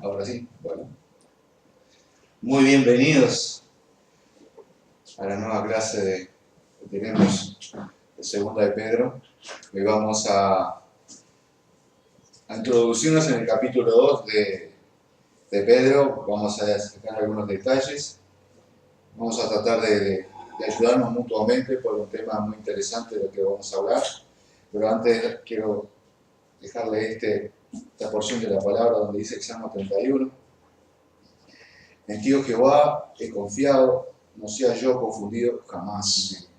Ahora sí, bueno. Muy bienvenidos a la nueva clase que tenemos de Segunda de Pedro. Hoy vamos a introducirnos en el capítulo 2 de Pedro. Vamos a sacar algunos detalles. Vamos a tratar de ayudarnos mutuamente por un tema muy interesante de lo que vamos a hablar. Pero antes quiero dejarle esta porción de la palabra donde dice el Salmo 31. En ti, oh Jehová, he confiado, no sea yo confundido jamás.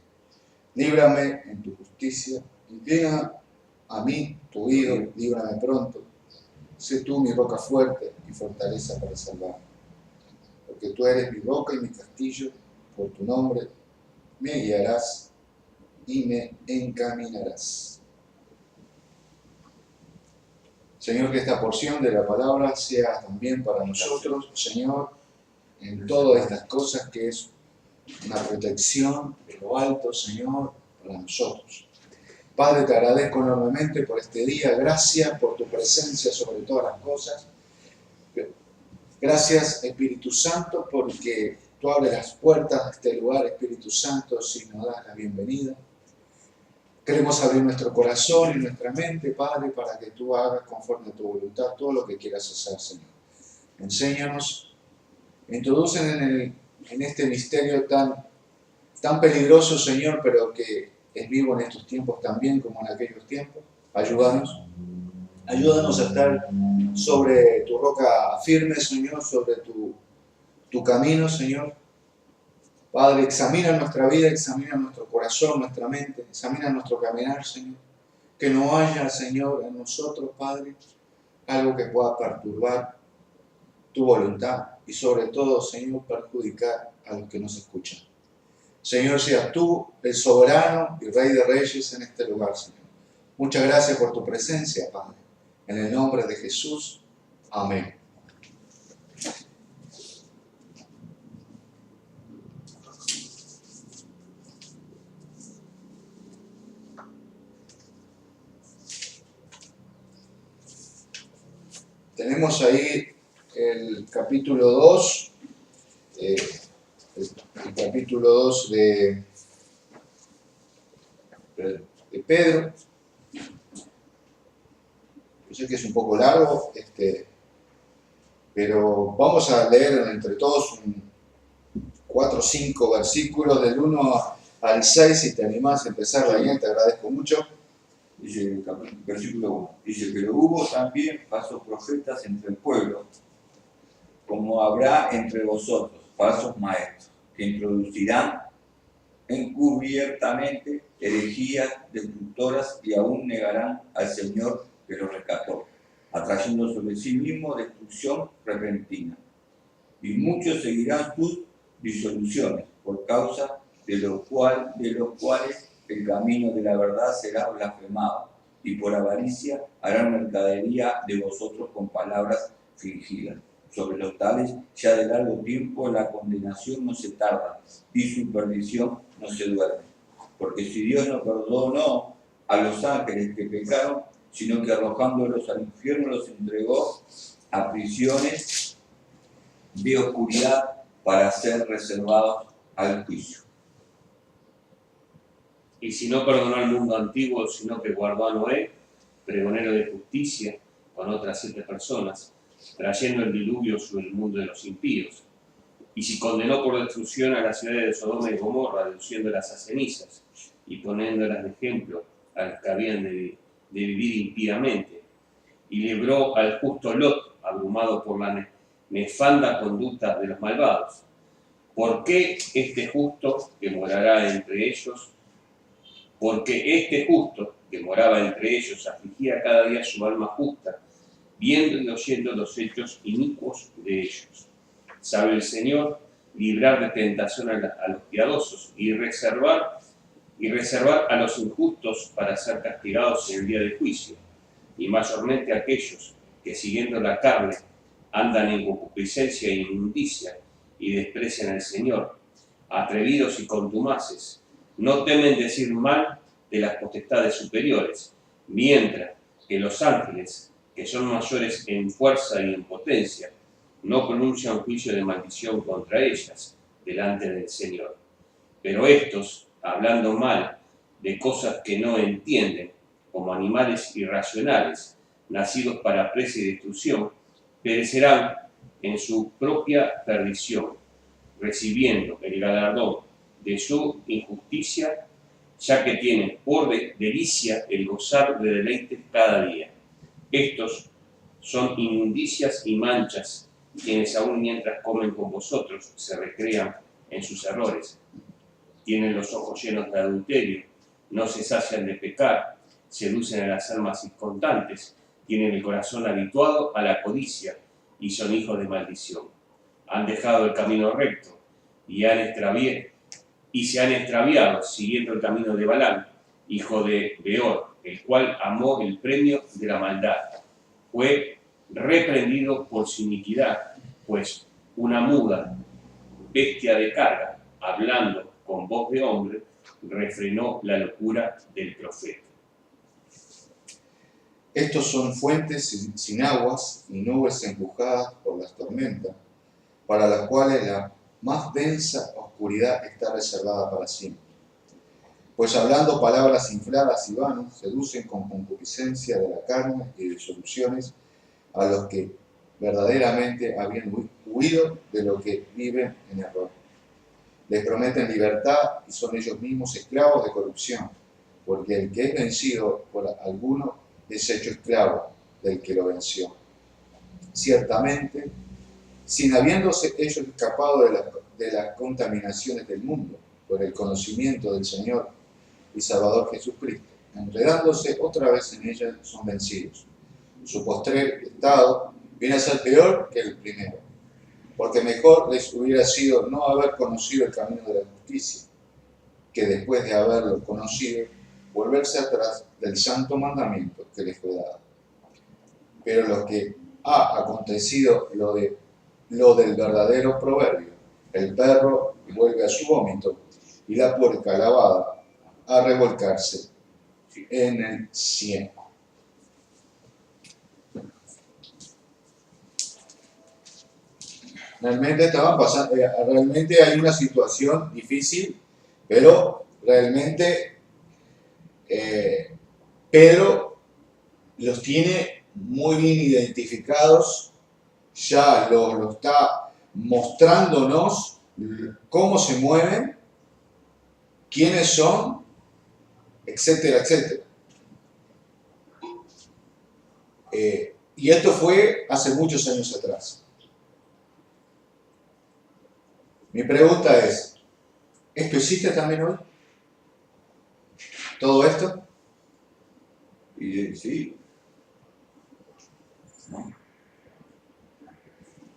Líbrame en tu justicia, inclina a mí tu oído, líbrame pronto. Sé tú mi roca fuerte y fortaleza para salvarme. Porque tú eres mi roca y mi castillo, por tu nombre me guiarás y me encaminarás. Señor, que esta porción de la palabra sea también para nosotros, Señor, en todas estas cosas, que es una protección de lo alto, Señor, para nosotros. Padre, te agradezco enormemente por este día. Gracias por tu presencia sobre todas las cosas. Gracias, Espíritu Santo, porque tú abres las puertas de este lugar, Espíritu Santo, si nos das la bienvenida. Queremos abrir nuestro corazón y nuestra mente, Padre, para que tú hagas conforme a tu voluntad todo lo que quieras hacer, Señor. Enséñanos, introducen en este misterio tan peligroso, Señor, pero que es vivo en estos tiempos también como en aquellos tiempos. Ayúdanos a estar sobre tu roca firme, Señor, sobre tu camino, Señor. Padre, examina nuestra vida, examina nuestro corazón, nuestra mente, examina nuestro caminar, Señor. Que no haya, Señor, en nosotros, Padre, algo que pueda perturbar tu voluntad y sobre todo, Señor, perjudicar a los que nos escuchan. Señor, seas tú el soberano y Rey de Reyes en este lugar, Señor. Muchas gracias por tu presencia, Padre. En el nombre de Jesús. Amén. Tenemos ahí el capítulo 2, el capítulo 2 de Pedro. Yo sé que es un poco largo, pero vamos a leer entre todos 4 o 5 versículos del 1 al 6, si te animás a empezar, Daniel, te agradezco mucho. Dice el versículo 1, dice, pero hubo también falsos profetas entre el pueblo, como habrá entre vosotros falsos maestros, que introducirán encubiertamente herejías destructoras y aún negarán al Señor que los rescató, atrayendo sobre sí mismo destrucción repentina. Y muchos seguirán sus disoluciones, por causa de los cuales el camino de la verdad será blasfemado, y por avaricia harán mercadería de vosotros con palabras fingidas. Sobre los tales, ya de largo tiempo la condenación no se tarda, y su perdición no se duerme. Porque si Dios no perdonó a los ángeles que pecaron, sino que arrojándolos al infierno los entregó a prisiones de oscuridad para ser reservados al juicio. Y si no perdonó al mundo antiguo, sino que guardó a Noé, pregonero de justicia, con otras 7 personas, trayendo el diluvio sobre el mundo de los impíos. Y si condenó por destrucción a las ciudades de Sodoma y Gomorra, reduciéndolas a cenizas, y poniéndolas de ejemplo a los que habían de vivir impíamente. Y libró al justo Lot, abrumado por la nefanda conducta de los malvados. ¿Por qué este justo que morará entre ellos? Porque este justo que moraba entre ellos afligía cada día su alma justa, viendo y oyendo los hechos inicuos de ellos. Sabe el Señor librar de tentación a los piadosos y reservar a los injustos para ser castigados en el día del juicio, y mayormente aquellos que siguiendo la carne andan en concupiscencia e inmundicia y desprecian al Señor, atrevidos y contumaces, no temen decir mal de las potestades superiores, mientras que los ángeles que son mayores en fuerza y en potencia, no pronuncian juicio de maldición contra ellas delante del Señor. Pero estos, hablando mal de cosas que no entienden, como animales irracionales, nacidos para presa y destrucción, perecerán en su propia perdición, recibiendo el galardón de su injusticia, ya que tienen por delicia el gozar de deleites cada día. Estos son inmundicias y manchas, quienes aún mientras comen con vosotros se recrean en sus errores. Tienen los ojos llenos de adulterio, no se sacian de pecar, seducen a las almas inconstantes, tienen el corazón habituado a la codicia y son hijos de maldición. Han dejado el camino recto y se han extraviado siguiendo el camino de Balaam, hijo de Beor, el cual amó el premio de la maldad. Fue reprendido por su iniquidad, pues una muda, bestia de carga, hablando con voz de hombre, refrenó la locura del profeta. Estos son fuentes sin aguas y nubes empujadas por las tormentas, para las cuales la más densa oscuridad está reservada para siempre. Pues hablando palabras infladas y vanas, seducen con concupiscencia de la carne y disoluciones a los que verdaderamente habían huido de lo que viven en error. Les prometen libertad y son ellos mismos esclavos de corrupción, porque el que es vencido por alguno es hecho esclavo del que lo venció. Ciertamente, sin habiéndose ellos escapado de las contaminaciones del mundo por el conocimiento del Señor y Salvador Jesucristo, enredándose otra vez en ellas, son vencidos. Su postrer estado viene a ser peor que el primero, porque mejor les hubiera sido no haber conocido el camino de la justicia, que después de haberlo conocido, volverse atrás del santo mandamiento que les fue dado. Pero lo que ha acontecido lo del verdadero proverbio, el perro vuelve a su vómito y la puerca lavada a revolcarse en el cieno. Realmente hay una situación difícil, pero realmente Pedro los tiene muy bien identificados, ya lo está mostrándonos cómo se mueven, quiénes son, etcétera, etcétera. Y esto fue hace muchos años atrás. Mi pregunta es, ¿esto existe también hoy? ¿Todo esto? Y sí. No.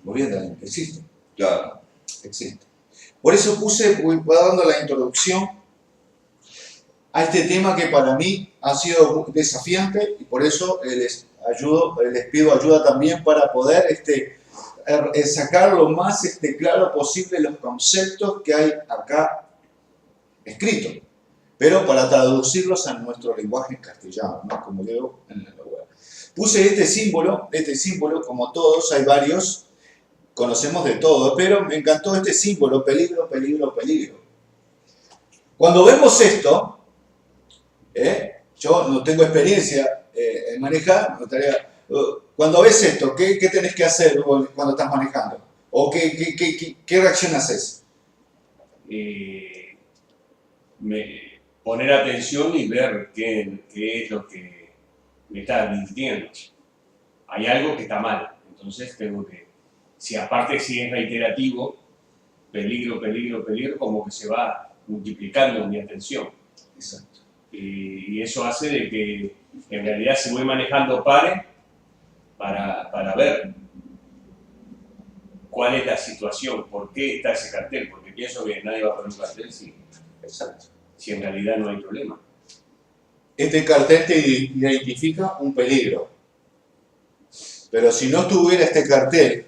Muy bien, Daniel, existe. Claro. Existe. Por eso voy dando la introducción a este tema que para mí ha sido desafiante y por eso les pido ayuda también para poder sacar lo más claro posible los conceptos que hay acá escritos, pero para traducirlos a nuestro lenguaje en castellano, ¿no? Como leo en la web. Puse este símbolo, como todos, hay varios, conocemos de todo, pero me encantó este símbolo, peligro, peligro, peligro. Cuando vemos esto, yo no tengo experiencia en manejar, cuando ves esto, ¿qué tenés que hacer cuando estás manejando? ¿O qué reacción haces? Poner atención y ver qué es lo que me está advirtiendo. Hay algo que está mal, entonces tengo que, si es reiterativo, peligro, peligro, peligro, como que se va multiplicando mi atención. Exacto. Y eso hace de que en realidad si voy manejando pare para ver cuál es la situación, por qué está ese cartel, porque pienso que nadie va a poner un cartel si en realidad no hay problema. Este cartel te identifica un peligro, pero si no tuviera este cartel,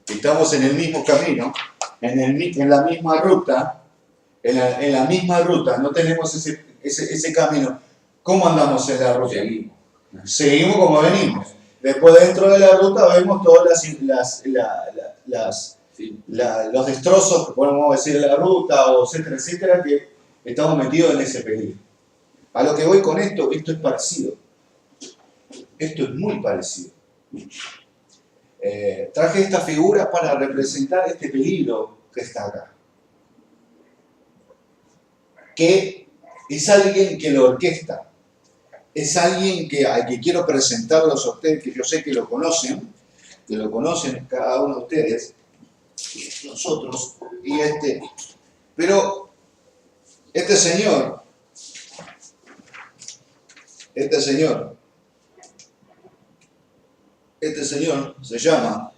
estamos en el mismo camino, en la misma ruta, no tenemos ese camino, ¿cómo andamos en la ruta? Seguimos. Seguimos como venimos. Después dentro de la ruta vemos todos los destrozos que podemos decir de la ruta, o etcétera, etcétera, que estamos metidos en ese peligro. A lo que voy con esto es parecido. Esto es muy parecido. Traje esta figura para representar este peligro que está acá. Que es alguien que lo orquesta. Es alguien al que quiero presentarlos a ustedes, que yo sé que lo conocen cada uno de ustedes, nosotros, pero este señor se llama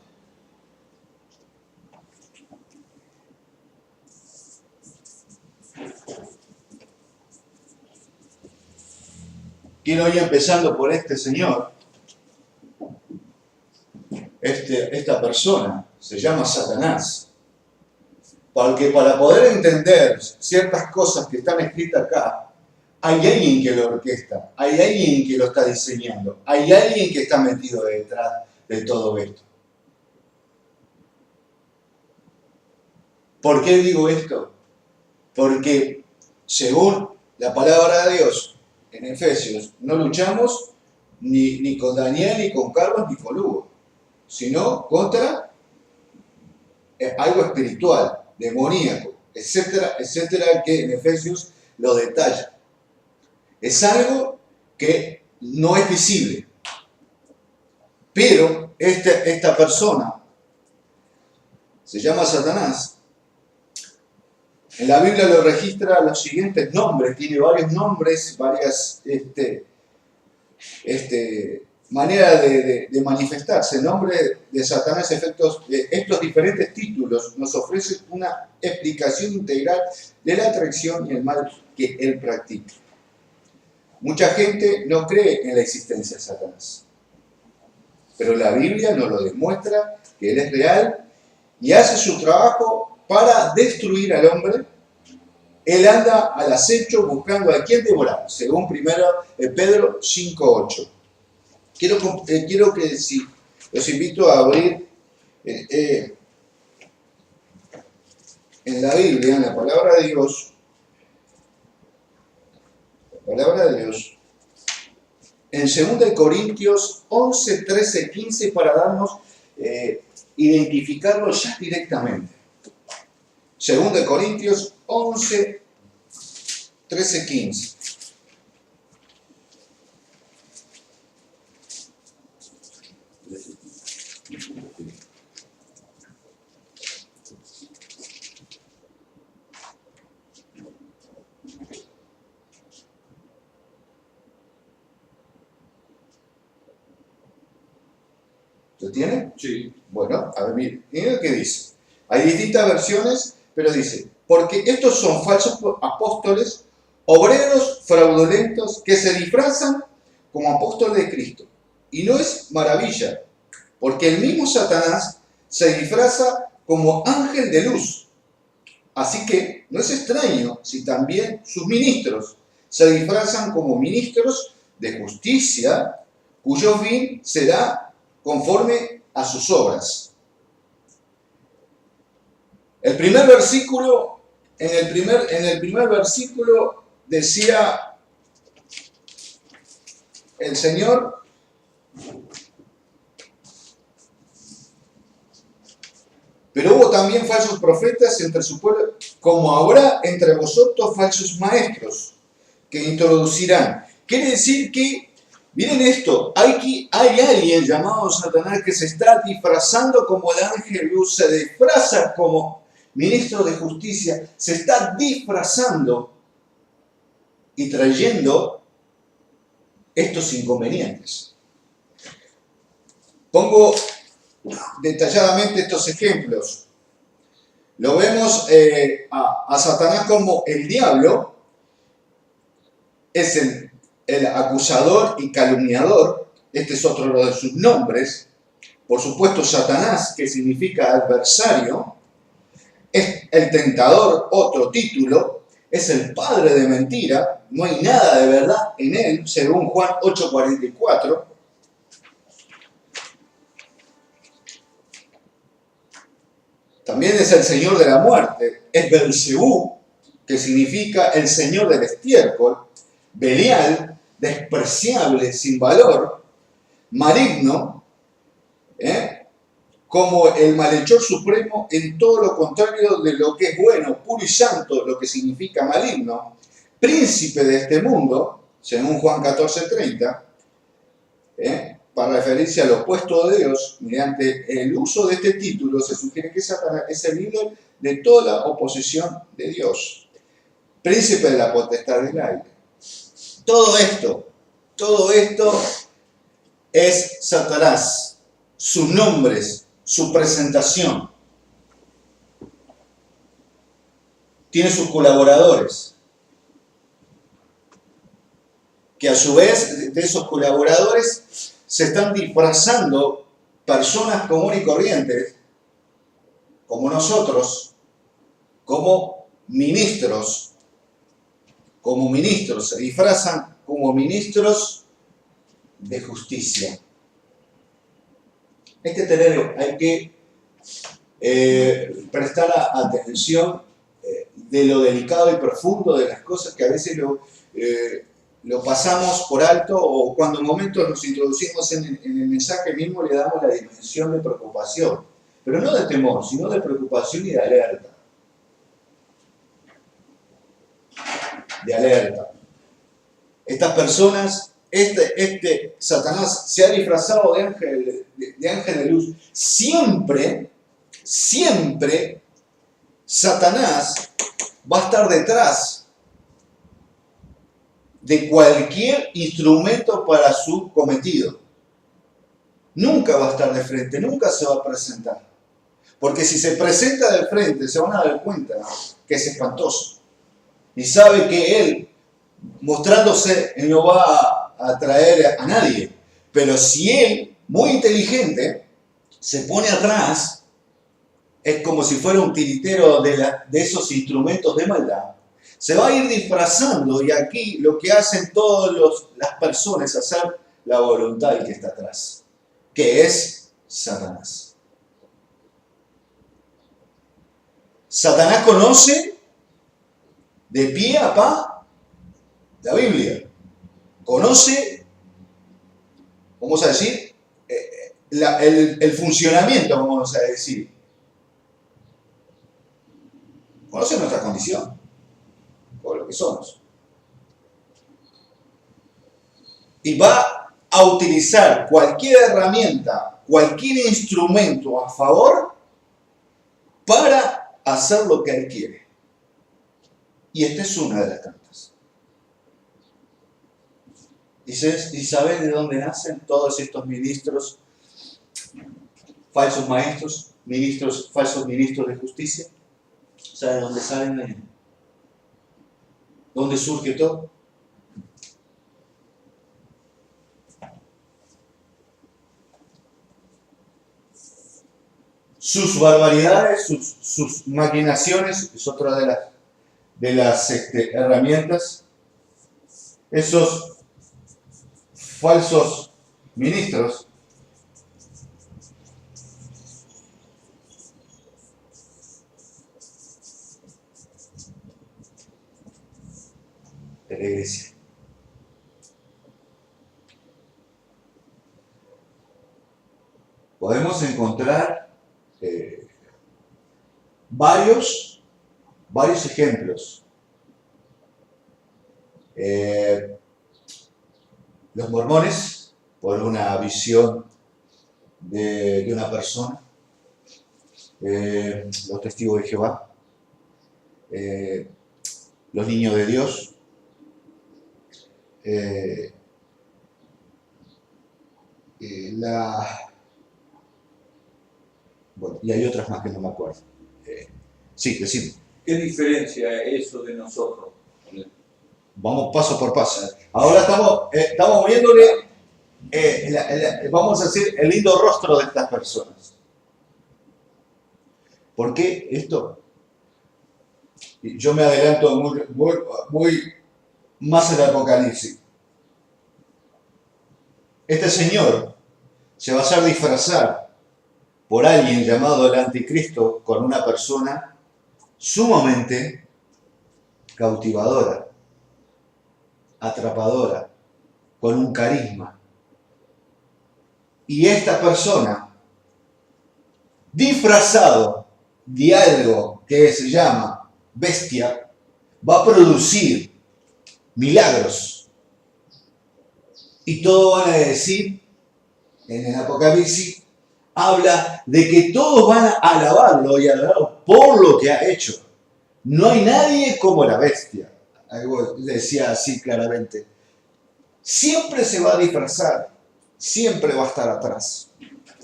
quiero ir empezando por este señor. Esta persona se llama Satanás. Porque para poder entender ciertas cosas que están escritas acá, hay alguien que lo orquesta, hay alguien que lo está diseñando, hay alguien que está metido detrás de todo esto. ¿Por qué digo esto? Porque según la palabra de Dios en Efesios, no luchamos ni con Daniel, ni con Carlos, ni con Hugo, sino contra algo espiritual, demoníaco, etcétera, etcétera, que en Efesios lo detalla. Es algo que no es visible, pero esta persona se llama Satanás. En la Biblia lo registra los siguientes nombres, tiene varios nombres, varias maneras de manifestarse. El nombre de Satanás, estos diferentes títulos nos ofrecen una explicación integral de la atracción y el mal que él practica. Mucha gente no cree en la existencia de Satanás, pero la Biblia nos lo demuestra que él es real y hace su trabajo para destruir al hombre. Él anda al acecho buscando a quien devorar, según 1 Pedro 5:8. Quiero que si los invito a abrir en la Biblia, en la palabra de Dios, en 2 Corintios 11, 13, 15, para darnos, identificarlo ya directamente. 2 Corintios 11, 13, 15. ¿Lo tiene? Sí. Bueno, a ver, miren qué dice. Hay distintas versiones, pero dice: porque estos son falsos apóstoles, obreros fraudulentos que se disfrazan como apóstoles de Cristo. Y no es maravilla, porque el mismo Satanás se disfraza como ángel de luz. Así que no es extraño si también sus ministros se disfrazan como ministros de justicia, cuyo fin será conforme a sus obras. El primer versículo, en el primer versículo decía el Señor: pero hubo también falsos profetas entre su pueblo, como habrá entre vosotros falsos maestros que introducirán. Quiere decir que, miren esto, hay alguien llamado Satanás que se está disfrazando como el ángel luz, se disfraza como ministro de justicia, se está disfrazando y trayendo estos inconvenientes. Pongo detalladamente estos ejemplos. Lo vemos a Satanás como el diablo, es el acusador y calumniador. Este es otro de sus nombres. Por supuesto, Satanás, que significa adversario, es el tentador, otro título, es el padre de mentira, no hay nada de verdad en él, según Juan 8:44. También es el señor de la muerte. Es Belcebú, que significa el señor del estiércol. Belial, despreciable, sin valor. Maligno, como el malhechor supremo en todo lo contrario de lo que es bueno, puro y santo, lo que significa maligno. Príncipe de este mundo, según Juan 14:30, para referirse al opuesto de Dios. Mediante el uso de este título se sugiere que Satanás es el líder de toda la oposición de Dios. Príncipe de la potestad del aire. Todo esto es Satanás, sus nombres, su presentación. Tiene sus colaboradores, que a su vez de esos colaboradores se están disfrazando personas comunes y corrientes, como nosotros, como ministros, se disfrazan como ministros de justicia. Hay que prestar atención de lo delicado y profundo de las cosas que a veces lo pasamos por alto, o cuando en momentos nos introducimos en el mensaje mismo le damos la dimensión de preocupación, pero no de temor, sino de preocupación y de alerta. Estas personas, Satanás se ha disfrazado de ángel de luz. Siempre Satanás va a estar detrás de cualquier instrumento para su cometido. Nunca va a estar de frente, nunca se va a presentar. Porque si se presenta de frente, se van a dar cuenta que es espantoso. Y sabe que él, mostrándose, no va a atraer a nadie. Pero si él, muy inteligente, se pone atrás, es como si fuera un tiritero de esos instrumentos de maldad, se va a ir disfrazando, y aquí lo que hacen todas las personas es hacer la voluntad del que está atrás, que es Satanás. Satanás conoce de pie a pa la Biblia. Conoce, vamos a decir, el funcionamiento, vamos a decir. Conoce nuestra condición, por lo que somos. Y va a utilizar cualquier herramienta, cualquier instrumento a favor para hacer lo que él quiere. Y esta es una de las tantas. ¿Y sabes de dónde nacen todos estos ministros, falsos maestros, falsos ministros de justicia? ¿Sabe de dónde salen? ¿Dónde surge todo? Sus barbaridades, sus maquinaciones, es otra de las herramientas. Esos falsos ministros de la iglesia. Podemos encontrar varios ejemplos. Los mormones, por una visión de una persona, los testigos de Jehová, los niños de Dios, bueno, y hay otras más que no me acuerdo. Sí, decime. ¿Qué diferencia es eso de nosotros? Vamos paso por paso. Ahora estamos viéndole, vamos a decir, el lindo rostro de estas personas. ¿Por qué esto? Yo me adelanto muy más en el Apocalipsis. Este señor se va a hacer disfrazar por alguien llamado el anticristo con una persona sumamente cautivadora, atrapadora, con un carisma. Y esta persona, disfrazado de algo que se llama bestia, va a producir milagros. Y todos van a decir, en el Apocalipsis, habla de que todos van a alabarlo y adorarlo por lo que ha hecho. No hay nadie como la bestia. Algo decía así claramente. Siempre se va a disfrazar, siempre va a estar atrás,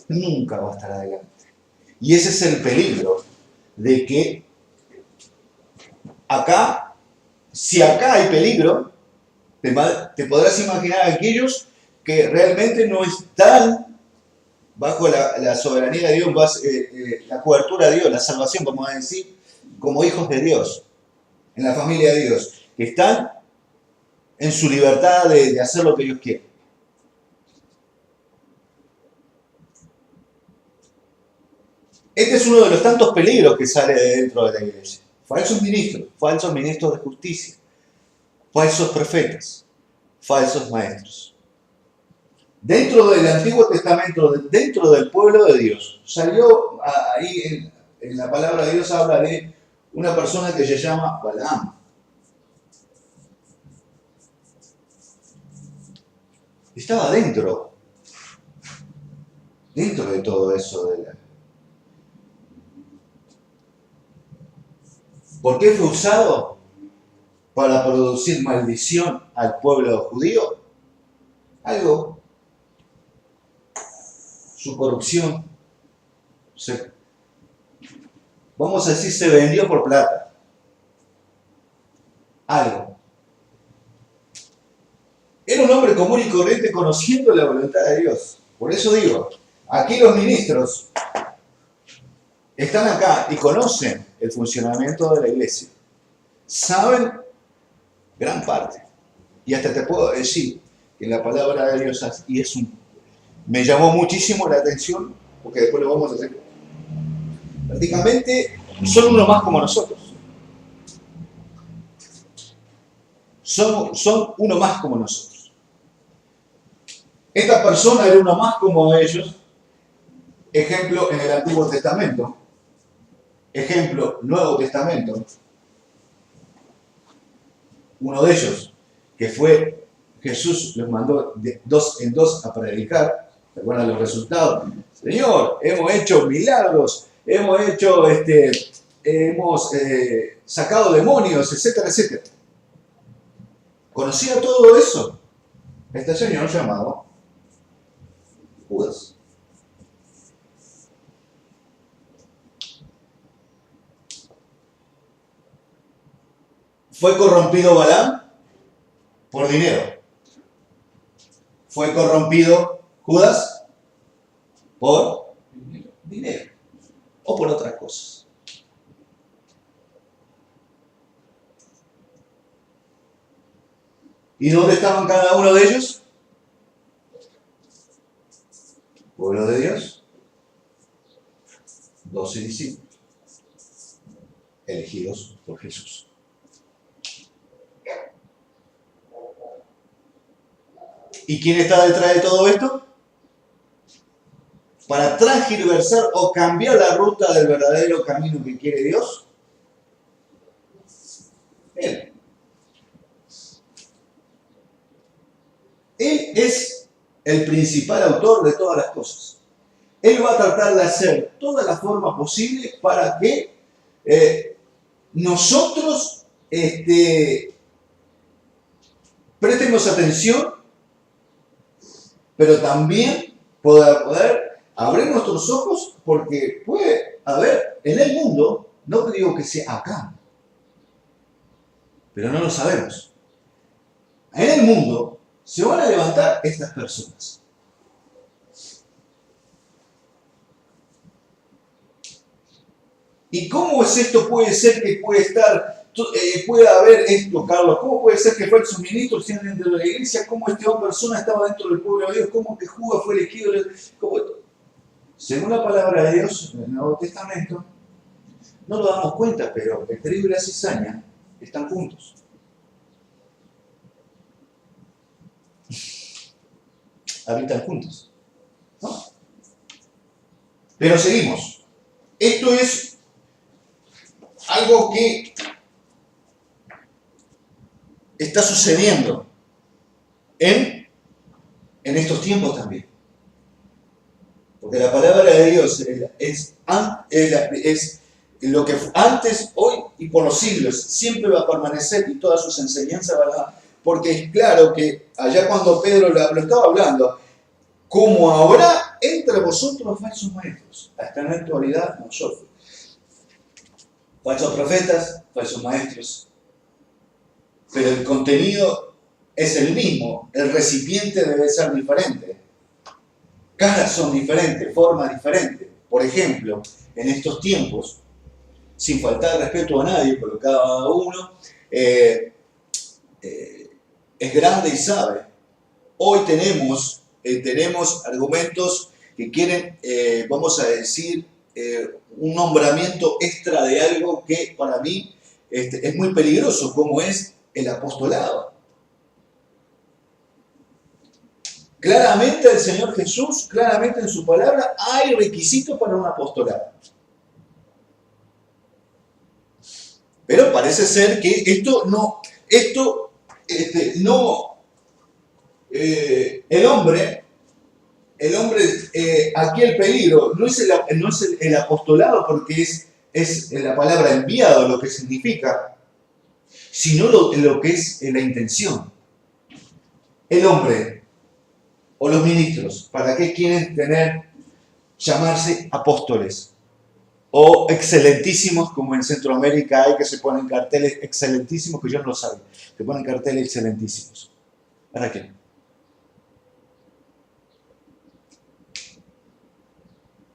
nunca va a estar adelante. Y ese es el peligro de que acá, si acá hay peligro, te podrás imaginar a aquellos que realmente no están bajo la soberanía de Dios, la cobertura de Dios, la salvación, vamos a decir, como hijos de Dios, en la familia de Dios, que están en su libertad de hacer lo que ellos quieren. Este es uno de los tantos peligros que sale de dentro de la iglesia. Falsos ministros de justicia, falsos profetas, falsos maestros. Dentro del Antiguo Testamento, dentro del pueblo de Dios, salió ahí en la palabra de Dios, habla de una persona que se llama Balaam. Estaba dentro de todo eso. ¿Por qué fue usado? Para producir maldición al pueblo judío. Su corrupción, vamos a decir, se vendió por plata. Era un hombre común y corriente conociendo la voluntad de Dios. Por eso digo, aquí los ministros están acá y conocen el funcionamiento de la iglesia. Saben gran parte. Y hasta te puedo decir que la palabra de Dios me llamó muchísimo la atención, porque después lo vamos a hacer. Prácticamente son uno más como nosotros. Son uno más como nosotros. Esta persona era uno más como ellos. Ejemplo en el Antiguo Testamento. Ejemplo, Nuevo Testamento. Uno de ellos, que fue Jesús, los mandó de dos en dos a predicar. ¿Recuerdan los resultados? Señor, hemos hecho milagros, hemos sacado demonios, etcétera, etcétera. ¿Conocía todo eso? Este señor llamado Judas. ¿Fue corrompido Balaam? Por dinero. ¿Fue corrompido Judas? Por dinero. O por otras cosas. ¿Y dónde estaban cada uno de ellos? Pueblo de Dios. 12 discípulos. Elegidos por Jesús. ¿Y quién está detrás de todo esto? Para transgiversar o cambiar la ruta del verdadero camino que quiere Dios. Él. Él es el principal autor de todas las cosas. Él va a tratar de hacer toda la forma posible para que nosotros prestemos atención, pero también poder abrir nuestros ojos, porque puede haber en el mundo, no te digo que sea acá, pero no lo sabemos. En el mundo se van a levantar estas personas. ¿Y cómo es esto? Puede ser que puede haber esto, Carlos. ¿Cómo puede ser que falsos ministros estén dentro de la iglesia? ¿Cómo esta persona estaba dentro del pueblo de Dios? ¿Cómo que Judas fue elegido? según la palabra de Dios en el Nuevo Testamento, no lo damos cuenta, pero el trigo y la cizaña están juntos. Habitan juntos, ¿no? Pero seguimos. Esto es algo que está sucediendo en estos tiempos también. Porque la palabra de Dios es lo que antes, hoy y por los siglos siempre va a permanecer, y todas sus enseñanzas van a... Porque es claro que allá cuando Pedro lo estaba hablando, como habrá entre vosotros falsos maestros, hasta en la actualidad nosotros. Falsos profetas, falsos maestros. Pero el contenido es el mismo, el recipiente debe ser diferente. Caras son diferentes, formas diferentes. Por ejemplo, en estos tiempos, sin faltar respeto a nadie, porque cada uno es grande y sabe. Hoy tenemos argumentos que quieren, vamos a decir, un nombramiento extra de algo que para mí es muy peligroso, como es el apostolado. Claramente el Señor Jesús, claramente en su palabra, hay requisitos para un apostolado. Pero parece ser que el hombre, aquí el peligro no es el apostolado, porque es la palabra enviado lo que significa, sino lo que es la intención. El hombre o los ministros, ¿para qué quieren llamarse apóstoles? O excelentísimos, como en Centroamérica hay que se ponen carteles excelentísimos, que yo no lo sabía, se ponen carteles excelentísimos. ¿Para qué?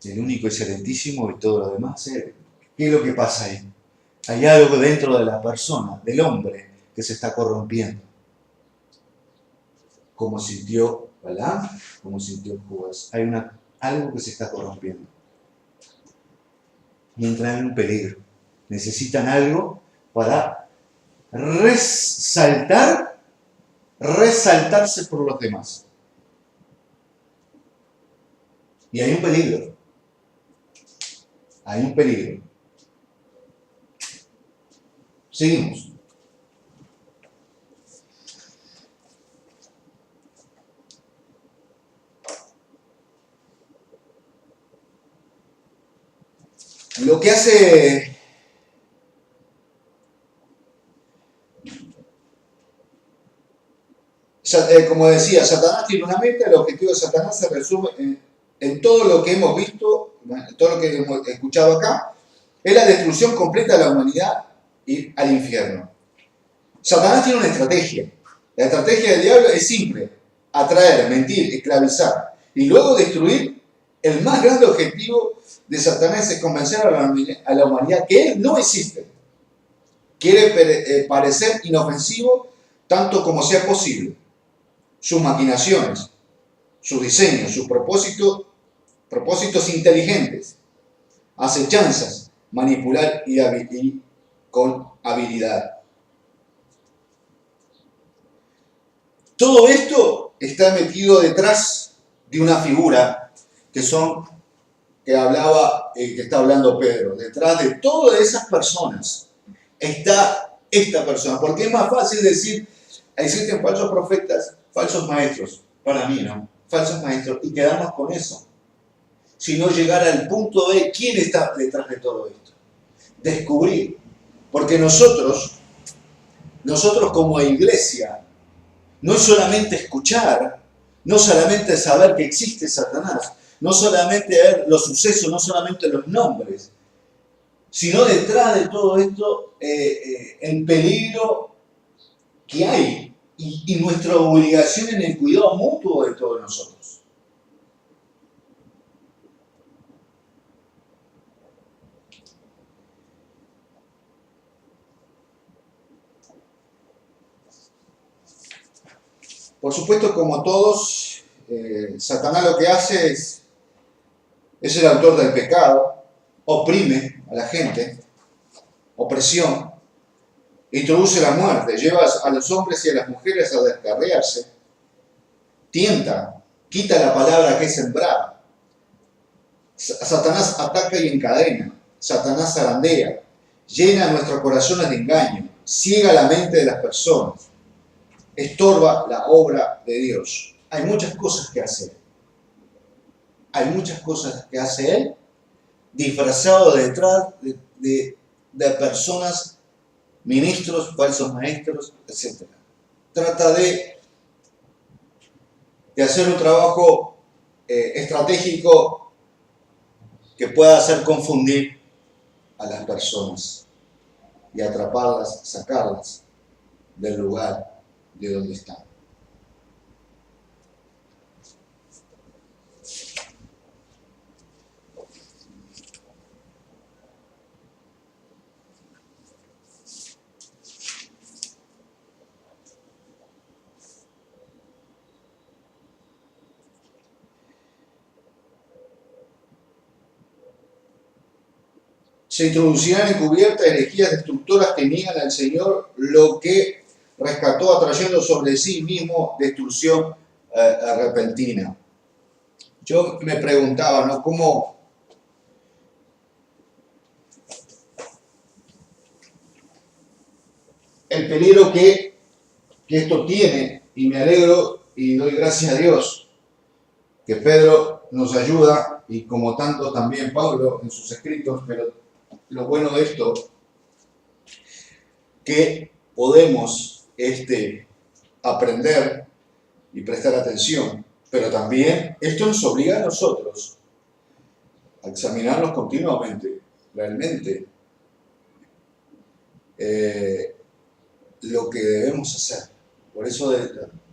El único excelentísimo y todo lo demás. ¿Qué es lo que pasa ahí? Hay algo dentro de la persona, del hombre, que se está corrompiendo. Como sintió Balaam, como sintió Judas. Hay algo que se está corrompiendo. Y entran en un peligro. Necesitan algo para resaltarse por los demás. Y hay un peligro. Hay un peligro. Seguimos. Lo que hace como decía, Satanás tiene una meta. El objetivo de Satanás se resume en todo lo que hemos visto, en todo lo que hemos escuchado acá, es la destrucción completa de la humanidad y al infierno. Satanás tiene una estrategia. La estrategia del diablo es simple: atraer, mentir, esclavizar y luego destruir. El más grande objetivo de Satanás es convencer a la humanidad que él no existe. Quiere parecer inofensivo tanto como sea posible. Sus maquinaciones, sus diseños, sus propósitos inteligentes, acechanzas, manipular y con habilidad. Todo esto está metido detrás de una figura que está hablando Pedro. Detrás de todas esas personas está esta persona. Porque es más fácil decir, existen falsos profetas, falsos maestros. Para mí, ¿no? Falsos maestros. Y quedarnos con eso. Sino llegar al punto de quién está detrás de todo esto. Descubrir. Porque nosotros como iglesia, no es solamente escuchar, no solamente saber que existe Satanás, no solamente ver los sucesos, no solamente los nombres, sino detrás de todo esto el peligro que hay y nuestra obligación en el cuidado mutuo de todos nosotros. Por supuesto, como todos, Satanás lo que hace es es el autor del pecado, oprime a la gente, opresión, introduce la muerte, lleva a los hombres y a las mujeres a descarriarse, tienta, quita la palabra que es sembrada. Satanás ataca y encadena, Satanás zarandea, llena nuestros corazones de engaño, ciega la mente de las personas, estorba la obra de Dios. Hay muchas cosas que hacer. Hay muchas cosas que hace Él, disfrazado detrás de personas, ministros, falsos maestros, etc. Trata de hacer un trabajo estratégico que pueda hacer confundir a las personas y atraparlas, sacarlas del lugar de donde están. Se introducirán encubiertas herejías destructoras que niegan al Señor, lo que rescató atrayendo sobre sí mismo destrucción repentina. Yo me preguntaba, ¿no? ¿Cómo el peligro que esto tiene? Y me alegro y doy gracias a Dios que Pedro nos ayuda, y como tanto también Pablo en sus escritos, pero lo bueno de esto, que podemos aprender y prestar atención, pero también esto nos obliga a nosotros a examinarnos continuamente, realmente, lo que debemos hacer. Por eso,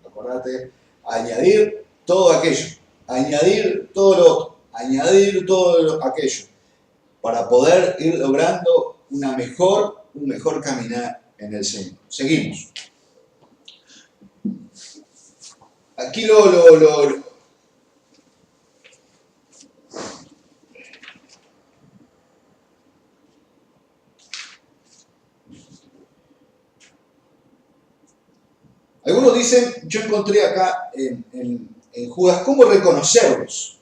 acordate, añadir todo aquello, añadir todo lo otro, añadir todo aquello, para poder ir logrando un mejor caminar en el Señor. Seguimos. Aquí algunos dicen, yo encontré acá en Judas, ¿cómo reconocerlos?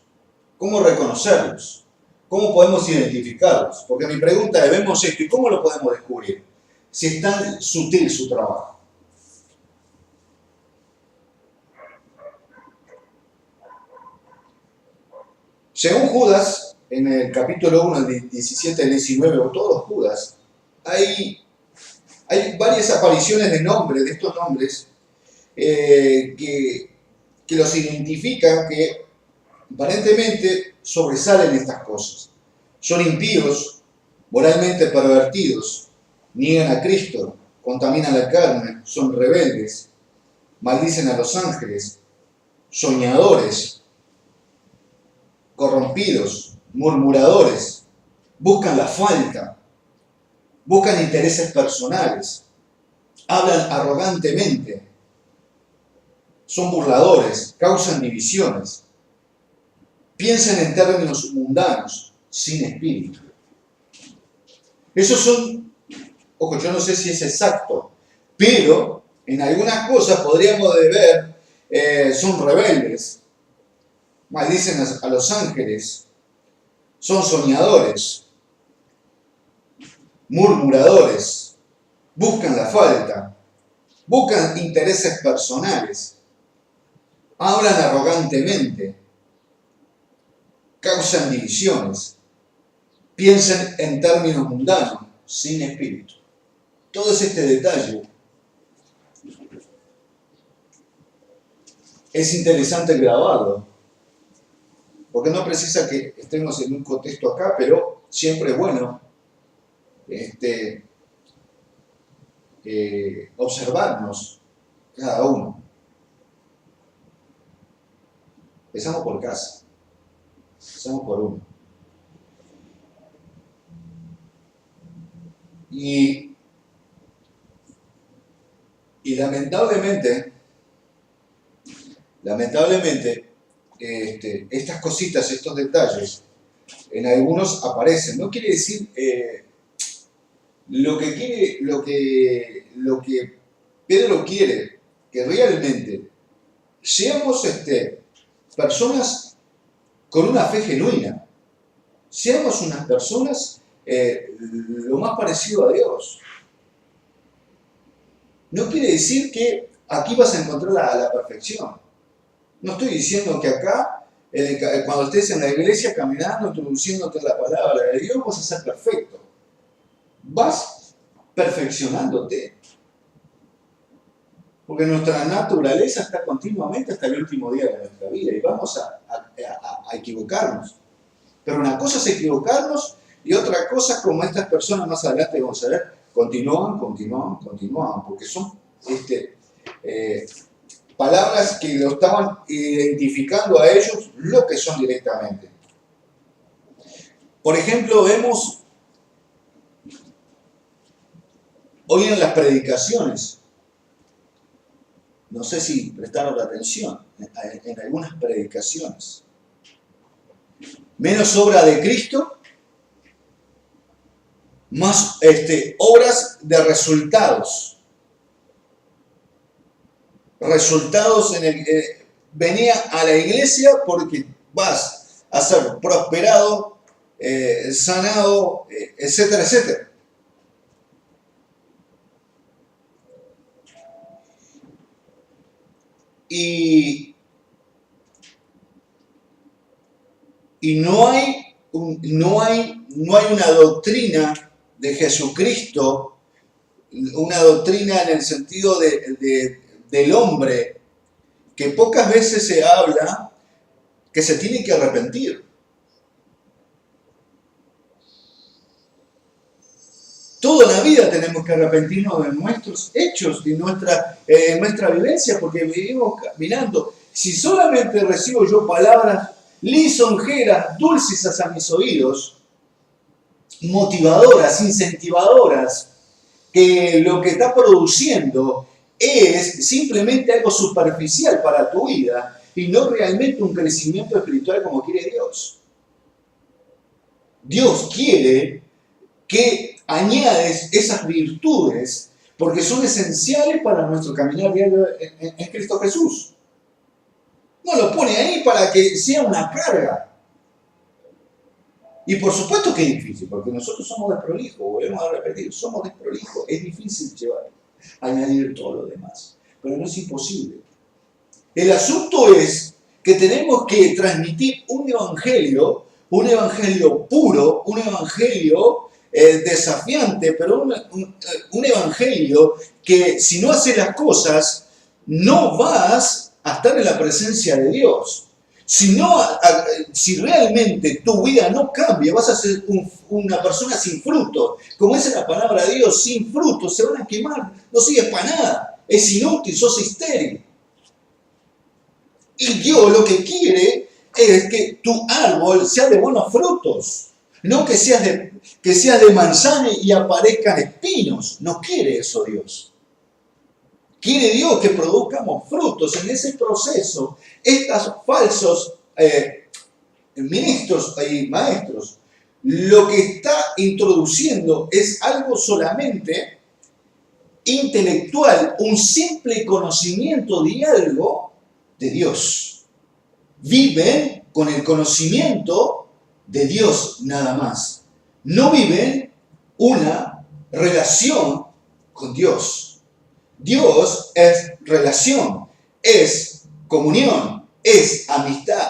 ¿Cómo reconocerlos? ¿Cómo podemos identificarlos? Porque mi pregunta es, vemos esto, ¿y cómo lo podemos descubrir? Si es tan sutil su trabajo. Según Judas, en el capítulo 1, el 17 al 19, o todos Judas, hay varias apariciones de nombres, de estos nombres, que los identifican, que aparentemente sobresalen estas cosas. Son impíos, moralmente pervertidos, niegan a Cristo, contaminan la carne, son rebeldes, maldicen a los ángeles, soñadores, corrompidos, murmuradores, buscan la falta, buscan intereses personales, hablan arrogantemente, son burladores, causan divisiones, piensan en términos mundanos, sin espíritu. Esos son, ojo, yo no sé si es exacto, pero en algunas cosas podríamos ver, son rebeldes, maldicen a los ángeles, son soñadores, murmuradores, buscan la falta, buscan intereses personales, hablan arrogantemente, causan divisiones, piensan en términos mundanos, sin espíritu. Todo este detalle es interesante grabarlo, porque no precisa que estemos en un contexto acá, pero siempre es bueno observarnos cada uno. Empezamos por casa, empezamos por uno. Y lamentablemente, estas cositas, estos detalles, en algunos aparecen. No quiere decir lo que Pedro quiere, que realmente seamos personas con una fe genuina, seamos unas personas lo más parecido a Dios. No quiere decir que aquí vas a encontrar la perfección. No estoy diciendo que acá, cuando estés en la iglesia caminando, introduciéndote la palabra de Dios, vas a ser perfecto. Vas perfeccionándote. Porque nuestra naturaleza está continuamente hasta el último día de nuestra vida y vamos a equivocarnos. Pero una cosa es equivocarnos y otra cosa, como estas personas más adelante vamos a ver, continúan, porque son palabras que lo estaban identificando a ellos lo que son directamente. Por ejemplo, vemos hoy en las predicaciones, no sé si prestaron la atención, en algunas predicaciones, menos obra de Cristo, más obras de resultados. Resultados venía a la iglesia porque vas a ser prosperado, sanado, etcétera, etcétera. Y no hay una doctrina de Jesucristo, una doctrina en el sentido del hombre, que pocas veces se habla que se tiene que arrepentir. Toda la vida tenemos que arrepentirnos de nuestros hechos, de nuestra vivencia, porque vivimos caminando. Si solamente recibo yo palabras lisonjeras, dulces a mis oídos, motivadoras, incentivadoras, que lo que está produciendo es simplemente algo superficial para tu vida y no realmente un crecimiento espiritual como quiere Dios. Dios quiere que añades esas virtudes porque son esenciales para nuestro caminar diario en Cristo Jesús. No lo pone ahí para que sea una carga. Y por supuesto que es difícil, porque nosotros somos desprolijos, volvemos a repetir, somos desprolijos, es difícil añadir todo lo demás, pero no es imposible. El asunto es que tenemos que transmitir un evangelio puro, un evangelio desafiante, pero un evangelio que si no haces las cosas, no vas a estar en la presencia de Dios. Si realmente tu vida no cambia, vas a ser una persona sin fruto. Como dice la palabra de Dios, sin fruto, se van a quemar, no sirves para nada, es inútil, sos estéril. Y Dios lo que quiere es que tu árbol sea de buenos frutos, no que seas de manzana y aparezcan espinos. No quiere eso Dios. Quiere Dios que produzcamos frutos. En ese proceso, estos falsos ministros y maestros, lo que está introduciendo es algo solamente intelectual, un simple conocimiento de algo de Dios. Viven con el conocimiento de Dios nada más. No viven una relación con Dios. Dios es relación, es comunión, es amistad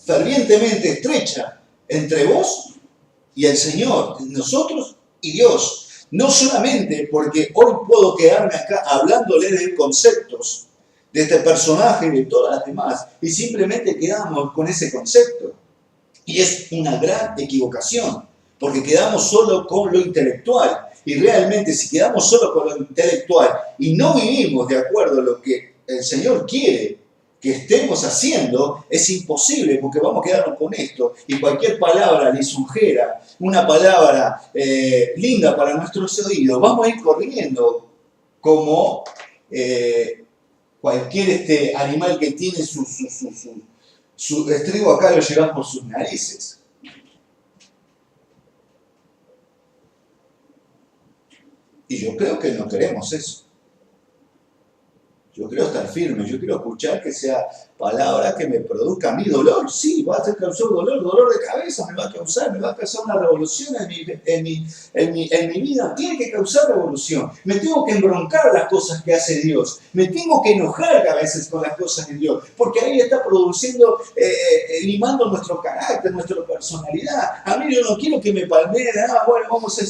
fervientemente estrecha entre vos y el Señor, nosotros y Dios. No solamente porque hoy puedo quedarme acá hablándole de conceptos de este personaje y de todas las demás y simplemente quedamos con ese concepto. Y es una gran equivocación, porque quedamos solo con lo intelectual. Y realmente si quedamos solo con lo intelectual y no vivimos de acuerdo a lo que el Señor quiere que estemos haciendo, es imposible, porque vamos a quedarnos con esto y cualquier palabra lisonjera, una palabra linda para nuestros oídos, vamos a ir corriendo como cualquier animal que tiene su estribo acá lo llevamos por sus narices. Y yo creo que no queremos eso. Yo quiero estar firme, yo quiero escuchar que sea palabra que me produzca a mí dolor. Sí, va a causar dolor de cabeza, me va a causar una revolución en mi vida. Tiene que causar revolución. Me tengo que embroncar las cosas que hace Dios. Me tengo que enojar a veces con las cosas de Dios. Porque ahí está produciendo, limando nuestro carácter, nuestra personalidad. A mí yo no quiero que me palmeen, bueno, vamos a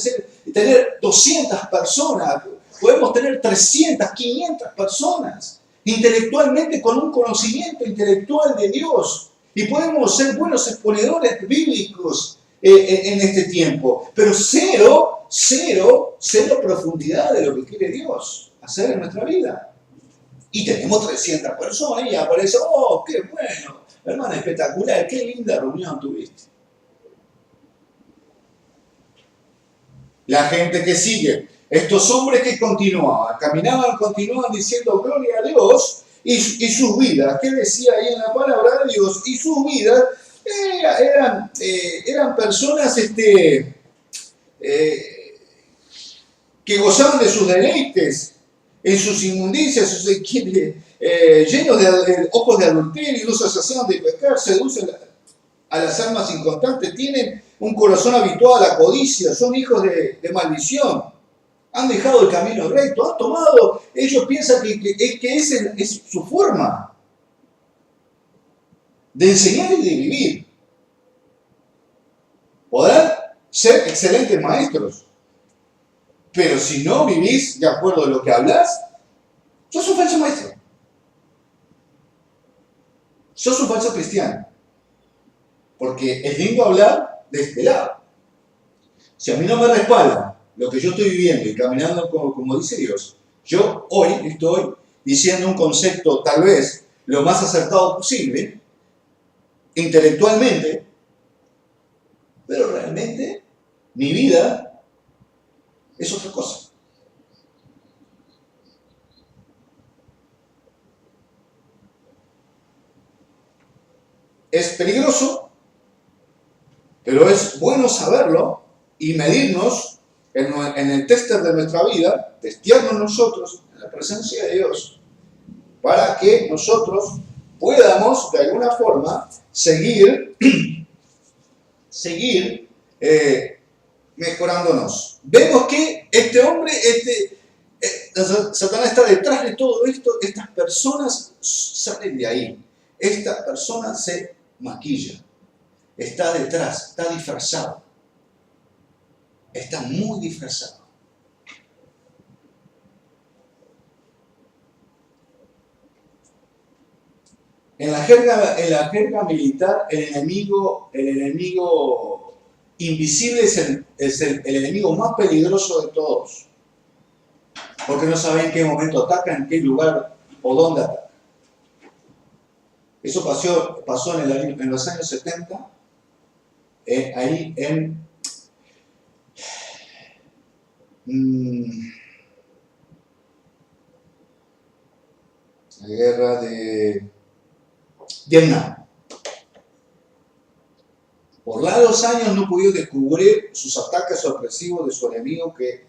tener 200 personas. Podemos tener 300, 500 personas intelectualmente con un conocimiento intelectual de Dios. Y podemos ser buenos exponedores bíblicos en este tiempo. Pero cero profundidad de lo que quiere Dios hacer en nuestra vida. Y tenemos 300 personas y aparece, oh, qué bueno, hermano, espectacular, qué linda reunión tuviste. La gente que sigue. Estos hombres que caminaban diciendo gloria a Dios y sus vidas, ¿qué decía ahí en la palabra de Dios? Y sus vidas eran personas que gozaban de sus deleites, en sus inmundicias, llenos de ojos de adulterio, no se saciaban de pecar, seducen a las almas inconstantes, tienen un corazón habituado a la codicia, son hijos de maldición. Han dejado el camino recto, han tomado, ellos piensan que es su forma de enseñar y de vivir. Podrán ser excelentes maestros, pero si no vivís de acuerdo a lo que hablas, sos un falso maestro. Sos un falso cristiano. Porque es lindo hablar de este lado. Si a mí no me respalda lo que yo estoy viviendo y caminando como dice Dios, yo hoy estoy diciendo un concepto tal vez lo más acertado posible, intelectualmente, pero realmente mi vida es otra cosa. Es peligroso, pero es bueno saberlo y medirnos en el tester de nuestra vida, testearnos nosotros en la presencia de Dios, para que nosotros podamos de alguna forma seguir mejorándonos. Vemos que este hombre, Satanás está detrás de todo esto, estas personas salen de ahí, esta persona se maquilla, está detrás, está disfrazado. Está muy disfrazado. En la jerga militar, el enemigo invisible es el enemigo más peligroso de todos. Porque no sabe en qué momento ataca, en qué lugar o dónde ataca. Eso pasó en los años 70, ahí en la guerra de Vietnam. Por largos años no pudieron descubrir sus ataques sorpresivos de su enemigo, que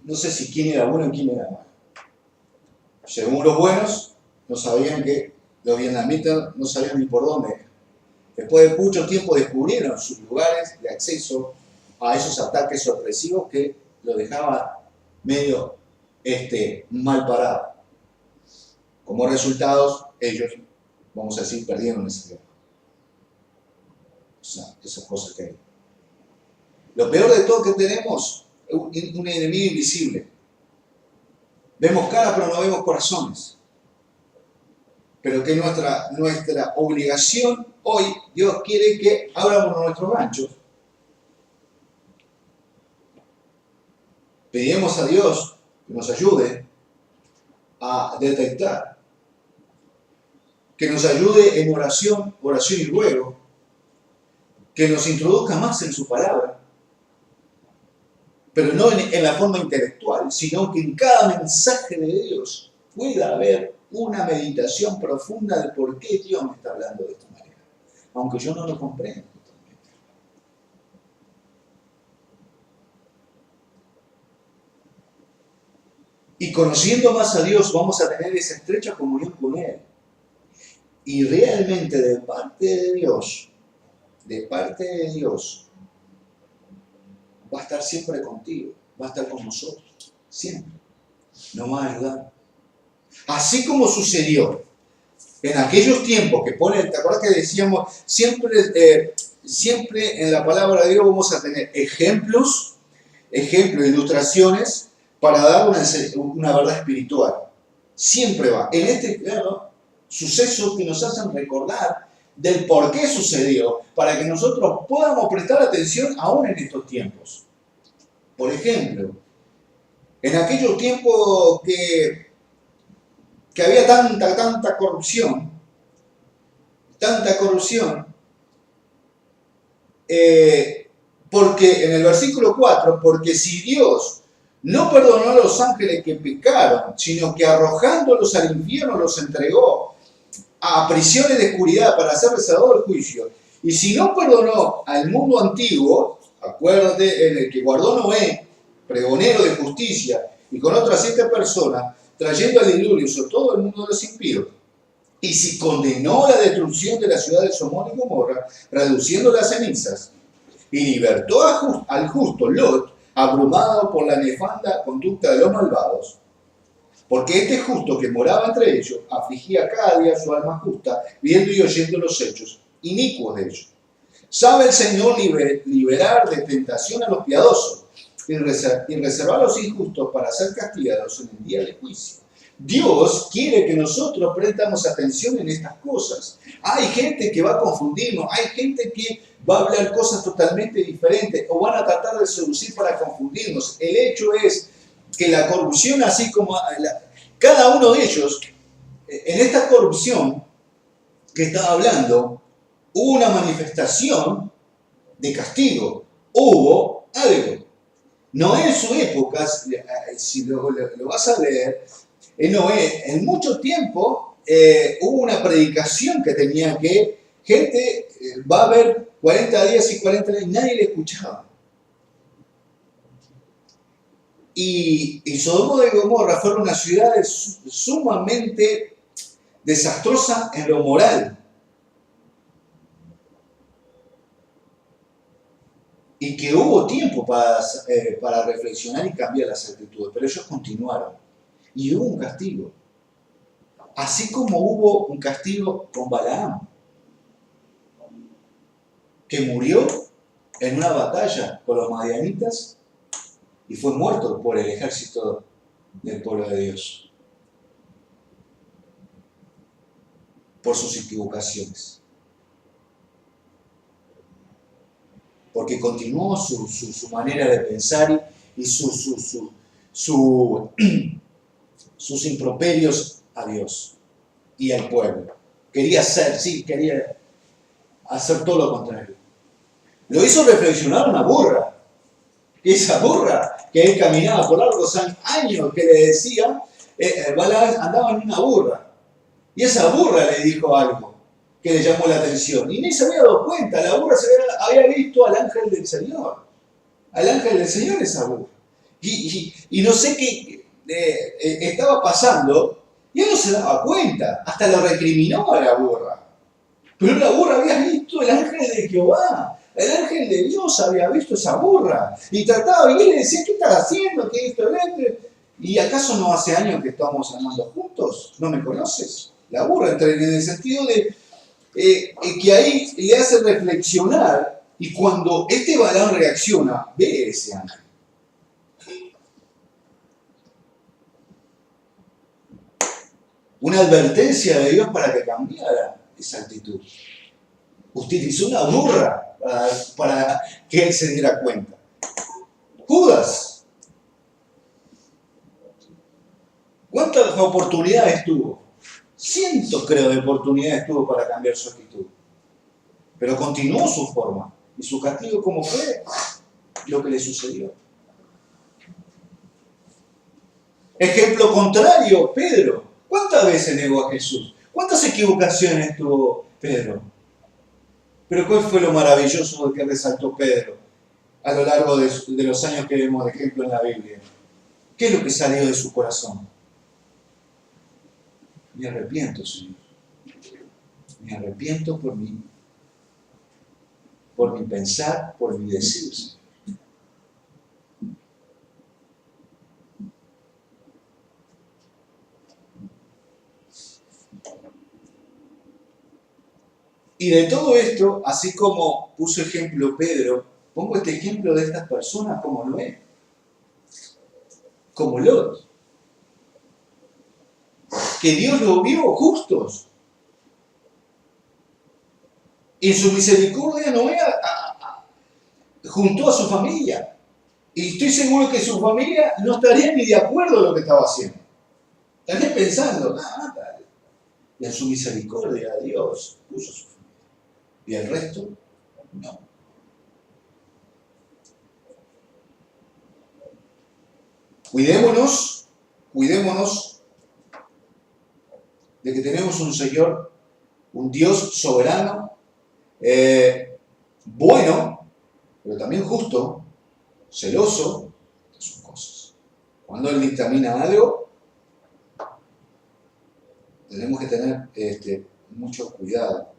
no sé si quién era bueno y quién era malo. Según los buenos, no sabían que los vietnamitas no sabían ni por dónde era. Después de mucho tiempo descubrieron sus lugares de acceso a esos ataques sorpresivos que lo dejaba medio mal parado. Como resultados, ellos, vamos a decir, perdieron esa guerra. O sea, esas cosas que hay. Lo peor de todo que tenemos es un enemigo invisible. Vemos cara, pero no vemos corazones. Pero que nuestra obligación hoy, Dios quiere que abramos nuestros ganchos. Pedimos a Dios que nos ayude a detectar, que nos ayude en oración y ruego, que nos introduzca más en su palabra, pero no en la forma intelectual, sino que en cada mensaje de Dios pueda haber una meditación profunda de por qué Dios me está hablando de esta manera, aunque yo no lo comprenda. Y conociendo más a Dios, vamos a tener esa estrecha comunión con Él. Y realmente de parte de Dios, va a estar siempre contigo, va a estar con nosotros, siempre. Nos va a ayudar. Así como sucedió en aquellos tiempos que ¿te acuerdas que decíamos? Siempre en la palabra de Dios vamos a tener ejemplos, ilustraciones para dar una verdad espiritual. Siempre va. En este suceso que nos hacen recordar del por qué sucedió, para que nosotros podamos prestar atención aún en estos tiempos. Por ejemplo, en aquellos tiempos que había tanta corrupción, porque en el versículo 4, porque si Dios no perdonó a los ángeles que pecaron, sino que arrojándolos al infierno los entregó a prisiones de oscuridad para ser reservado el juicio, y si no perdonó al mundo antiguo, acuérdate, en el que guardó Noé, pregonero de justicia, y con otras 7 personas, trayendo el diluvio sobre todo el mundo de los impíos, y si condenó la destrucción de la ciudad de Sodoma y Gomorra, reduciendo las cenizas, y libertó al justo Lot, abrumado por la nefanda conducta de los malvados, porque este justo que moraba entre ellos afligía cada día su alma justa, viendo y oyendo los hechos inicuos de ellos. Sabe el Señor liberar de tentación a los piadosos y reservar a los injustos para ser castigados en el día del juicio. Dios quiere que nosotros prestemos atención en estas cosas. Hay gente que va a confundirnos, hay gente que va a hablar cosas totalmente diferentes o van a tratar de seducir para confundirnos. El hecho es que la corrupción, así como cada uno de ellos, en esta corrupción que estaba hablando, hubo una manifestación de castigo, hubo algo. Noé en su época, si lo vas a leer, Noé en mucho tiempo hubo una predicación que tenía que gente va a haber 40 días y 40 días y nadie le escuchaba. Y Sodoma y Gomorra fueron unas ciudades sumamente desastrosas en lo moral. Y que hubo tiempo para reflexionar y cambiar las actitudes, pero ellos continuaron. Y hubo un castigo. Así como hubo un castigo con Balaam, que murió en una batalla con los madianitas y fue muerto por el ejército del pueblo de Dios, por sus equivocaciones. Porque continuó su manera de pensar y sus improperios a Dios y al pueblo. Quería hacer todo lo contrario. Lo hizo reflexionar una burra. Esa burra que él caminaba por largos años, que le decía, Balaam andaba en una burra. Y esa burra le dijo algo que le llamó la atención. Y ni se había dado cuenta, la burra había visto al ángel del Señor. Al ángel del Señor esa burra. Y no sé qué estaba pasando, y él no se daba cuenta, hasta lo recriminó a la burra. Pero la burra había visto el ángel de Jehová. El ángel de Dios había visto esa burra. Y trataba, y él le decía, ¿qué estás haciendo? ¿Qué esto? ¿Y acaso no hace años que estamos andando juntos? ¿No me conoces? La burra, en el sentido de que ahí le hace reflexionar, y cuando este Balaam reacciona, ve ese ángel. Una advertencia de Dios para que cambiara esa actitud. Utilizó una burra para que él se diera cuenta. Judas, ¿cuántas oportunidades tuvo? Cientos, creo, de oportunidades tuvo para cambiar su actitud. Pero continuó su forma. ¿Y su castigo cómo fue? Lo que le sucedió. Ejemplo contrario, Pedro. ¿Cuántas veces negó a Jesús? ¿Cuántas equivocaciones tuvo Pedro? Pero ¿cuál fue lo maravilloso de que resaltó Pedro a lo largo de los años que vemos de ejemplo en la Biblia? ¿Qué es lo que salió de su corazón? Me arrepiento, Señor. Me arrepiento por mi pensar, por mi decir, Señor. Y de todo esto, así como puso ejemplo Pedro, pongo este ejemplo de estas personas como Noé, como Lot, que Dios los vio justos. Y en su misericordia Noé juntó a su familia. Y estoy seguro que su familia no estaría ni de acuerdo en lo que estaba haciendo. Estaría pensando, dale. Y en su misericordia Dios puso a su familia. Y el resto, no. Cuidémonos de que tenemos un Señor, un Dios soberano, bueno, pero también justo, celoso de sus cosas. Cuando Él dictamina algo, tenemos que tener mucho cuidado.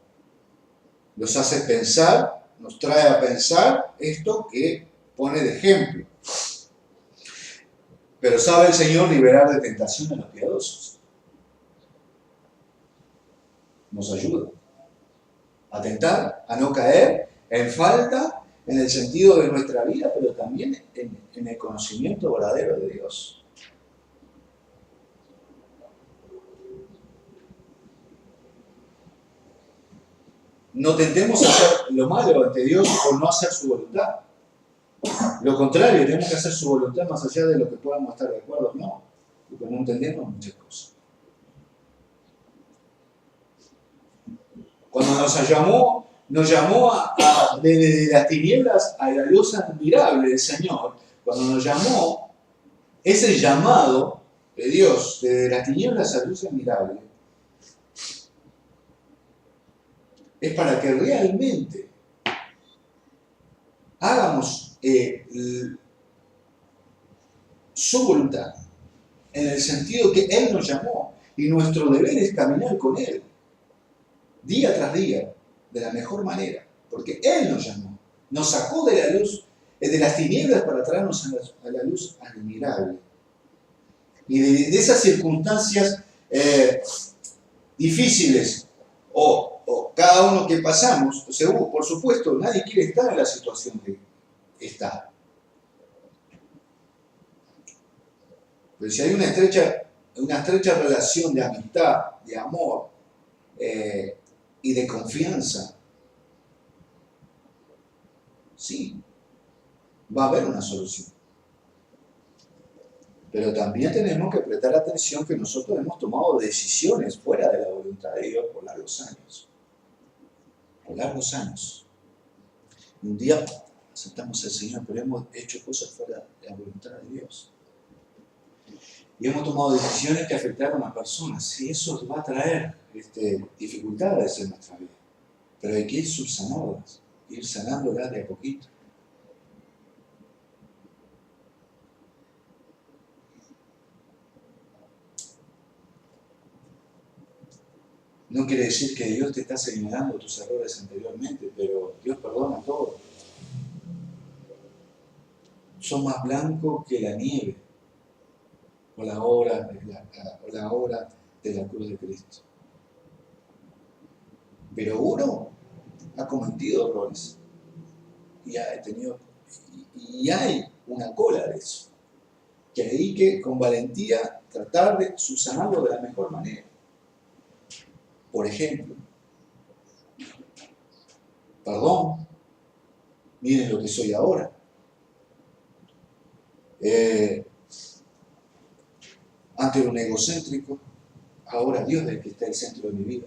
Nos hace pensar, nos trae a pensar esto que pone de ejemplo. Pero sabe el Señor liberar de tentación a los piadosos. Nos ayuda a tentar, a no caer en falta en el sentido de nuestra vida, pero también en el conocimiento verdadero de Dios. No tentemos a hacer lo malo ante Dios por no hacer su voluntad. Lo contrario, tenemos que hacer su voluntad más allá de lo que podamos estar de acuerdo, no, porque no entendemos muchas cosas. Cuando nos llamó de las tinieblas a la luz admirable del Señor, cuando nos llamó, ese llamado de Dios, de las tinieblas a la luz admirable, es para que realmente hagamos su voluntad, en el sentido que Él nos llamó, y nuestro deber es caminar con Él, día tras día, de la mejor manera, porque Él nos llamó, nos sacó de la luz, de las tinieblas para traernos a la luz admirable. Y de esas circunstancias difíciles, o cada uno que pasamos, por supuesto, nadie quiere estar en la situación que está. Pero si hay una estrecha relación de amistad, de amor y de confianza, sí, va a haber una solución. Pero también tenemos que prestar atención que nosotros hemos tomado decisiones fuera de la voluntad de Dios por largos años. Por largos años. Y un día aceptamos al Señor, pero hemos hecho cosas fuera de la voluntad de Dios. Y hemos tomado decisiones que afectaron a personas. Y eso va a traer dificultades en nuestra vida. Pero hay que ir subsanándolas, ir sanándolas de a poquito. No quiere decir que Dios te está señalando tus errores anteriormente, pero Dios perdona todo. Son más blancos que la nieve o la hora de la cruz de Cristo. Pero uno ha cometido errores y hay una cola de eso, que hay que con valentía tratar de subsanarlo de la mejor manera. Por ejemplo, perdón, miren lo que soy ahora. Antes era un egocéntrico, ahora Dios es el que está en el centro de mi vida.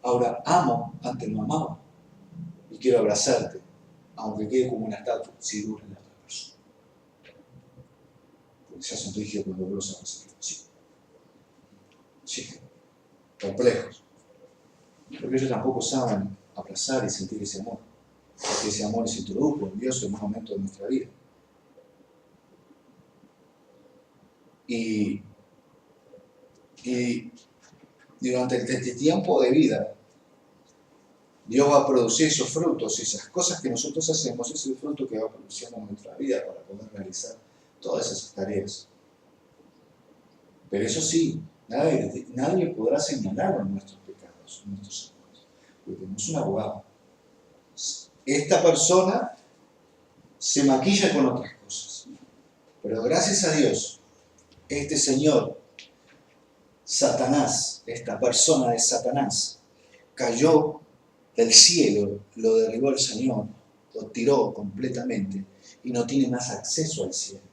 Ahora amo, antes no amaba. Y quiero abrazarte, aunque quede como una estatua, si dura en la otra persona. Porque se hacen rígidos cuando vos los abrazas. Sí. Complejos. Porque ellos tampoco saben abrazar y sentir ese amor. Porque ese amor se introdujo en Dios en un momento de nuestra vida. Y durante este tiempo de vida, Dios va a producir esos frutos, esas cosas que nosotros hacemos, es el fruto que va produciendo en nuestra vida para poder realizar todas esas tareas. Pero eso sí, nadie podrá señalar nuestros pecados, nuestros errores, porque tenemos un abogado. Esta persona se maquilla con otras cosas, pero gracias a Dios, este señor, Satanás, esta persona de Satanás, cayó del cielo, lo derribó el Señor, lo tiró completamente y no tiene más acceso al cielo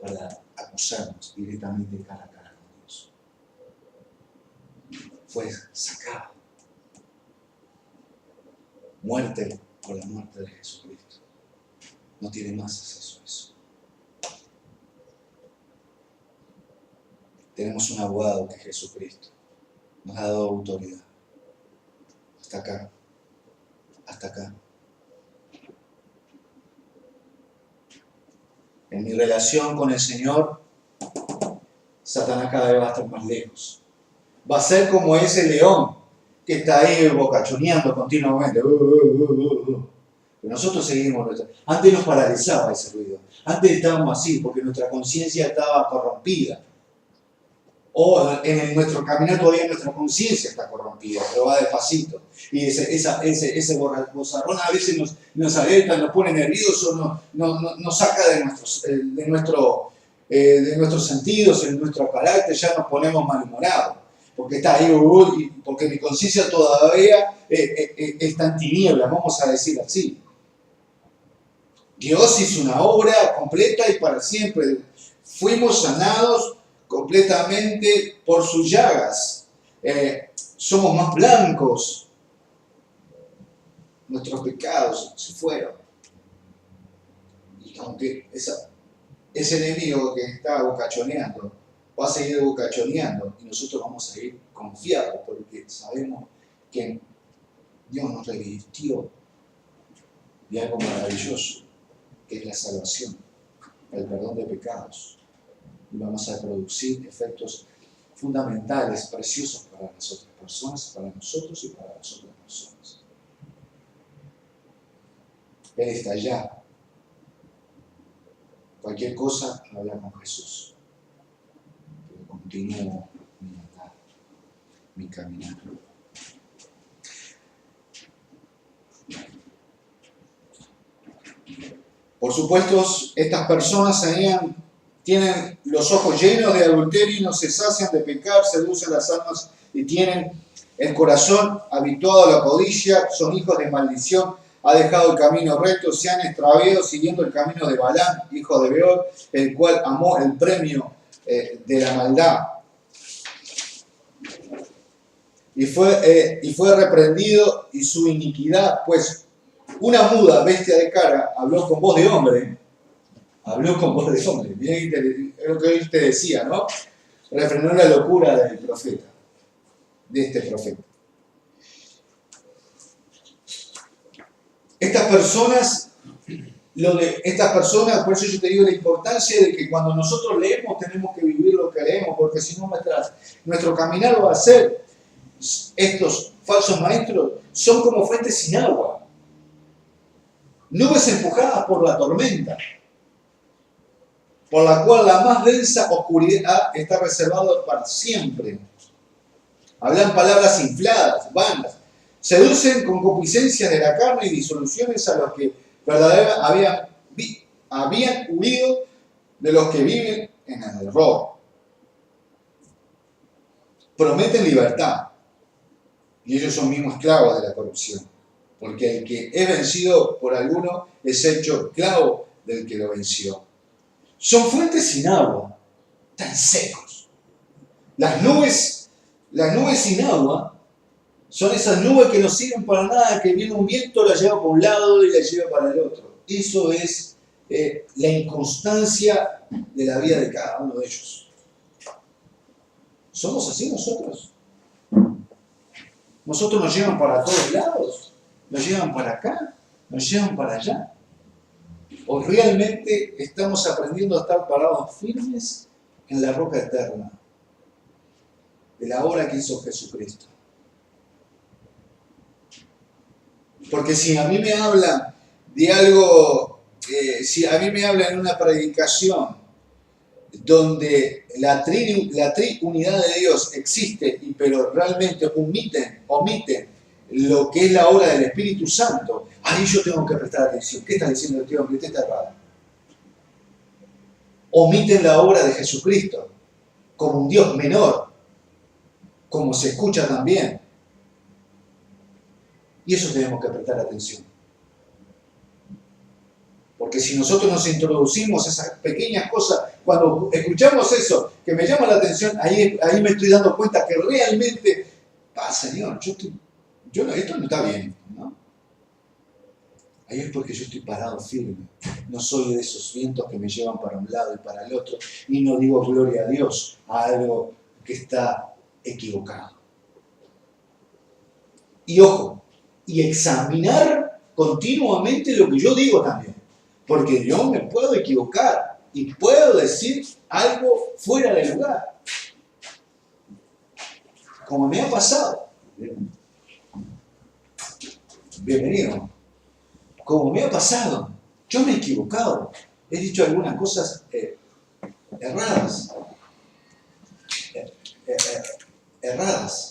para acusarnos directamente cara a cara con Dios. Fue sacado. Muerte por la muerte de Jesucristo. No tiene más acceso a eso. Tenemos un abogado que es Jesucristo. Nos ha dado autoridad. Hasta acá. Hasta acá. En mi relación con el Señor, Satanás cada vez va a estar más lejos. Va a ser como ese león que está ahí bocachoneando continuamente. Pero nosotros seguimos. Antes nos paralizaba ese ruido. Antes estábamos así porque nuestra conciencia estaba corrompida. O en nuestro caminar todavía nuestra conciencia está corrompida, pero va despacito. Y ese bozarrón a veces nos alerta, nos pone nerviosos, nos saca de nuestros sentidos, de nuestro carácter, ya nos ponemos malhumorados. Porque está ahí, porque mi conciencia todavía está en tinieblas, vamos a decir así. Dios hizo una obra completa y para siempre. Fuimos sanados completamente por sus llagas. Somos más blancos. Nuestros pecados se fueron. Y aunque ese enemigo que está bocachoneando va a seguir bocachoneando y nosotros vamos a seguir confiados porque sabemos que Dios nos revirtió de algo maravilloso, que es la salvación, el perdón de pecados. Y vamos a producir efectos fundamentales, preciosos para las otras personas, para nosotros y para las otras personas. Él está allá. Cualquier cosa, habla con Jesús. Pero continúo mi andar, mi caminar. Por supuesto, estas personas tienen los ojos llenos de adulterio y no se sacian de pecar, seducen las almas y tienen el corazón habituado a la codicia, son hijos de maldición, ha dejado el camino recto, se han extraviado siguiendo el camino de Balaam, hijo de Beor, el cual amó el premio de la maldad. Y fue reprendido y su iniquidad, pues una muda bestia de cara habló con voz de hombre. Habló con voz de hombre. Miren lo que él te decía, ¿no? Refrenó la locura del profeta, de este profeta. Estas personas, por eso yo te digo la importancia de que cuando nosotros leemos tenemos que vivir lo que leemos, porque si no nuestro caminar va a ser, estos falsos maestros son como fuentes sin agua, nubes empujadas por la tormenta, por la cual la más densa oscuridad está reservada para siempre. Hablan palabras infladas, vanas, seducen con concupiscencias de la carne y disoluciones a los que verdaderamente habían huido de los que viven en el error. Prometen libertad y ellos son mismos esclavos de la corrupción, porque el que es vencido por alguno es hecho esclavo del que lo venció. Son fuentes sin agua, tan secos. Las nubes sin agua son esas nubes que no sirven para nada, que viene un viento, la lleva para un lado y la lleva para el otro. Eso es la inconstancia de la vida de cada uno de ellos. ¿Somos así nosotros? Nosotros nos llevan para todos lados, nos llevan para acá, nos llevan para allá. ¿O realmente estamos aprendiendo a estar parados firmes en la roca eterna de la obra que hizo Jesucristo. Porque si a mí me hablan de algo, si a mí me hablan en una predicación donde la triunidad de Dios existe, pero realmente omiten lo que es la obra del Espíritu Santo, ahí yo tengo que prestar atención. ¿Qué está diciendo este hombre? Este está errado. Omiten la obra de Jesucristo como un Dios menor, como se escucha también. Y eso tenemos que prestar atención. Porque si nosotros nos introducimos esas pequeñas cosas, cuando escuchamos eso, que me llama la atención, ahí me estoy dando cuenta que realmente, Señor, esto no está bien, ¿no? Ahí es porque yo estoy parado firme. No soy de esos vientos que me llevan para un lado y para el otro, y no digo gloria a Dios a algo que está equivocado. Y ojo, y examinar continuamente lo que yo digo también. Porque yo me puedo equivocar y puedo decir algo fuera de lugar. Como me ha pasado. Bienvenido. Como me ha pasado. Yo me he equivocado. He dicho algunas cosas erradas. Erradas.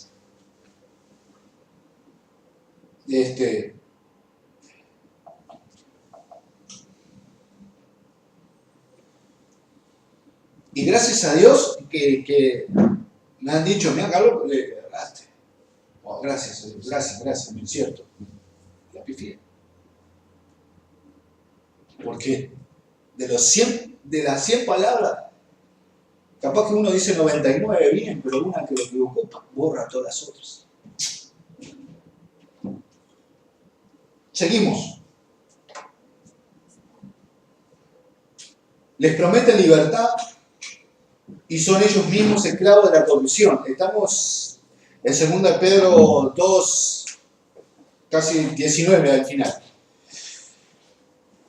Y gracias a Dios que me han dicho, mira, Carlos, le erraste. Oh, gracias, es cierto. La pifié. Porque de las 100 palabras, capaz que uno dice 99 bien, pero una que lo equivocó borra todas las otras. Seguimos. Les prometen libertad y son ellos mismos esclavos de la corrupción. Estamos en 2 Pedro 2, casi 19 al final.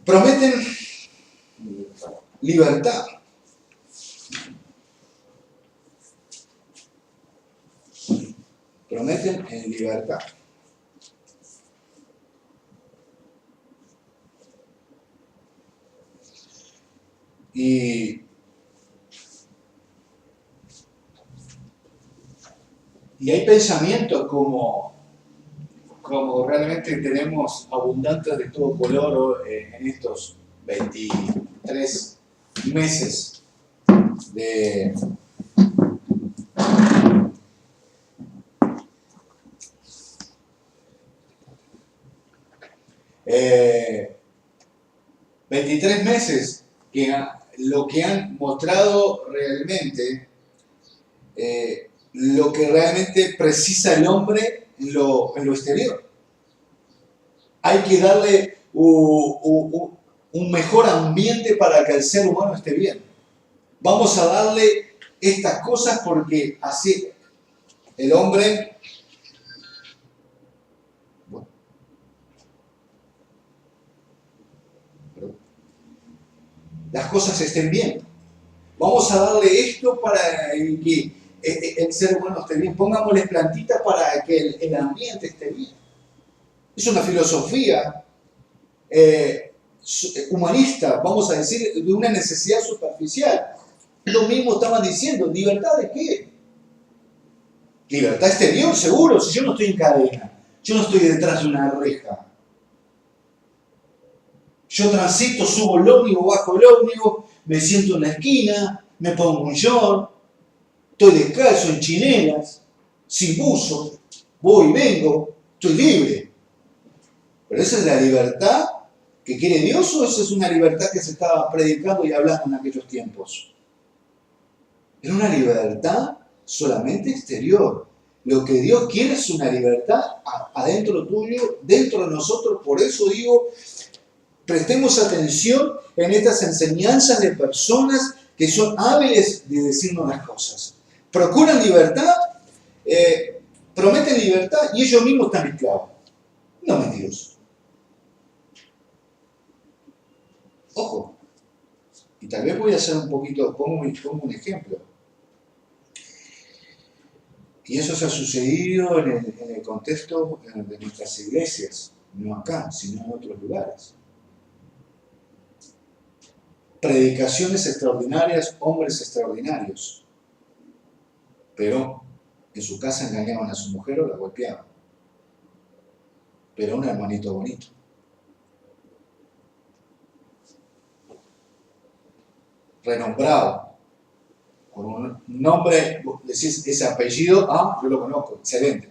Prometen libertad. Prometen en libertad. Y hay pensamientos como realmente tenemos abundantes de todo color en estos 23 meses de 23 meses que lo que han mostrado realmente, lo que realmente precisa el hombre en lo exterior. Hay que darle un mejor ambiente para que el ser humano esté bien. Vamos a darle estas cosas porque así el hombre... Bueno, las cosas estén bien. Vamos a darle esto para que el ser humano esté bien. Pongámosle plantitas para que el ambiente esté bien. Es una filosofía humanista, vamos a decir, de una necesidad superficial. Lo mismo estaban diciendo, ¿libertad de qué? Libertad exterior, seguro, si yo no estoy en cadena, yo no estoy detrás de una reja. Yo transito, subo el ómnibus, bajo el ómnibus, me siento en la esquina, me pongo un short, estoy descalzo en chinelas, sin buzo, voy y vengo, estoy libre. ¿Pero esa es la libertad que quiere Dios o esa es una libertad que se estaba predicando y hablando en aquellos tiempos? Era una libertad solamente exterior. Lo que Dios quiere es una libertad adentro tuyo, dentro de nosotros. Por eso digo, prestemos atención en estas enseñanzas de personas que son hábiles de decirnos las cosas. Procuran libertad, prometen libertad y ellos mismos están esclavos. No mentirosos. Ojo. Y tal vez voy a hacer un poquito, pongo un ejemplo. Y eso se ha sucedido en el contexto de nuestras iglesias, no acá, sino en otros lugares. Predicaciones extraordinarias, hombres extraordinarios, pero en su casa engañaban a su mujer o la golpeaban. Pero un hermanito bonito. Renombrado, con un nombre, decís ese apellido, yo lo conozco, excelente.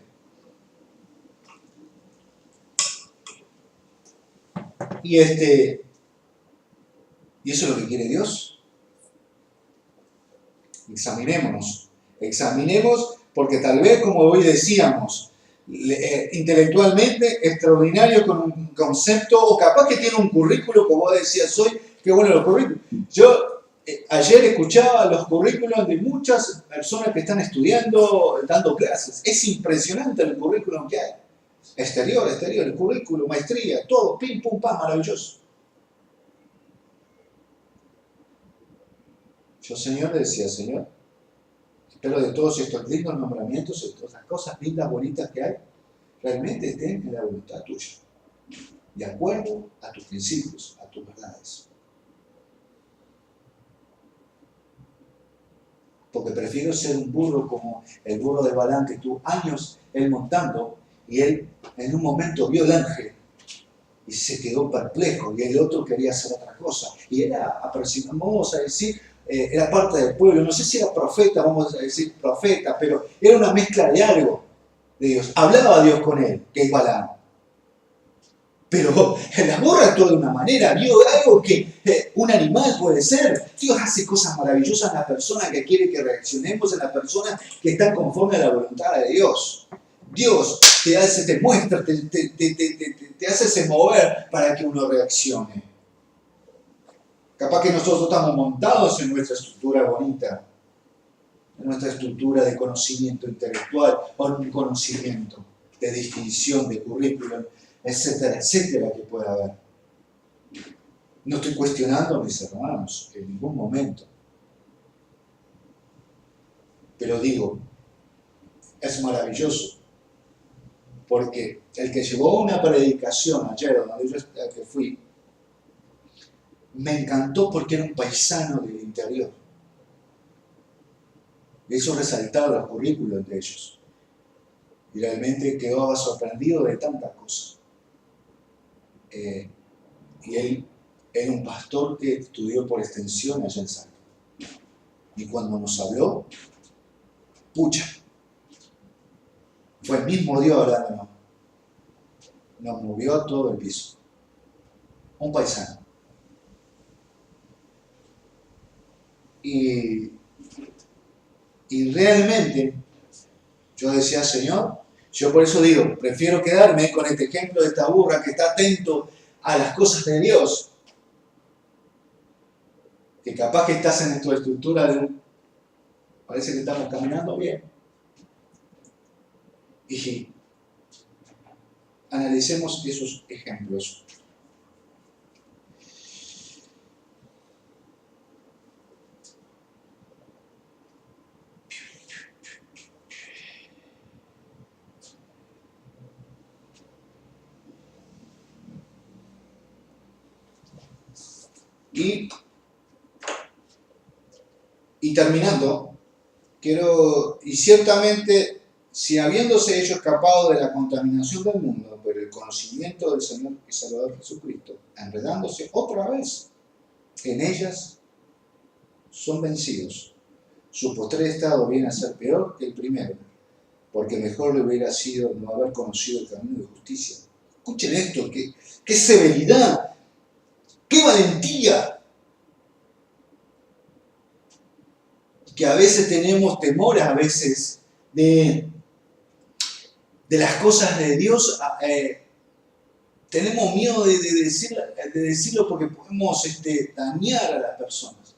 Y eso es lo que quiere Dios. Examinemos, porque tal vez, como hoy decíamos, intelectualmente extraordinario con un concepto, o capaz que tiene un currículo, como vos decías hoy, qué bueno los currículos. Yo ayer escuchaba los currículos de muchas personas que están estudiando, dando clases. Es impresionante el currículum que hay. Exterior, el currículum, maestría, todo, pim, pum, pam, maravilloso. Yo, Señor, le decía, Señor, espero de todos estos lindos nombramientos, de todas las cosas lindas, bonitas que hay, realmente estén en la voluntad tuya, de acuerdo a tus principios, a tus verdades. Porque prefiero ser un burro como el burro de Balaam, que estuvo años él montando, y él en un momento vio el ángel y se quedó perplejo, y el otro quería hacer otra cosa. Y era, vamos a decir, era parte del pueblo, no sé si era profeta, vamos a decir profeta, pero era una mezcla de algo de Dios. Hablaba Dios con él, que es Balaam. Pero la burra actuó de una manera, vio algo que un animal puede ser. Dios hace cosas maravillosas en la persona que quiere que reaccionemos, en la persona que está conforme a la voluntad de Dios. Dios te muestra, te hace ese mover para que uno reaccione. Capaz que nosotros estamos montados en nuestra estructura bonita, en nuestra estructura de conocimiento intelectual, o en un conocimiento de definición, de currículum, etcétera, etcétera, que pueda haber. No estoy cuestionando a mis hermanos en ningún momento. Pero digo, es maravilloso. Porque el que llevó una predicación ayer, donde yo que fui, me encantó porque era un paisano del interior. Y eso resaltaba los currículos de ellos. Y realmente quedaba sorprendido de tantas cosas. Y él era un pastor que estudió por extensión allá en Salto. Y cuando nos habló, pucha, fue el mismo Dios hablándonos. Nos movió a todo el piso. Un paisano. Y realmente, yo decía, Señor, yo por eso digo, prefiero quedarme con este ejemplo de esta burra que está atento a las cosas de Dios, que capaz que estás en tu estructura de parece que estamos caminando bien. Y analicemos esos ejemplos. Y terminando, y ciertamente, si habiéndose ellos escapado de la contaminación del mundo por el conocimiento del Señor y Salvador Jesucristo, enredándose otra vez en ellas, son vencidos. Su postrer estado viene a ser peor que el primero, porque mejor le hubiera sido no haber conocido el camino de justicia. Escuchen esto, qué severidad, qué valentía. Que a veces tenemos temor, a veces, de las cosas de Dios. Tenemos miedo de decirlo porque podemos dañar a las personas.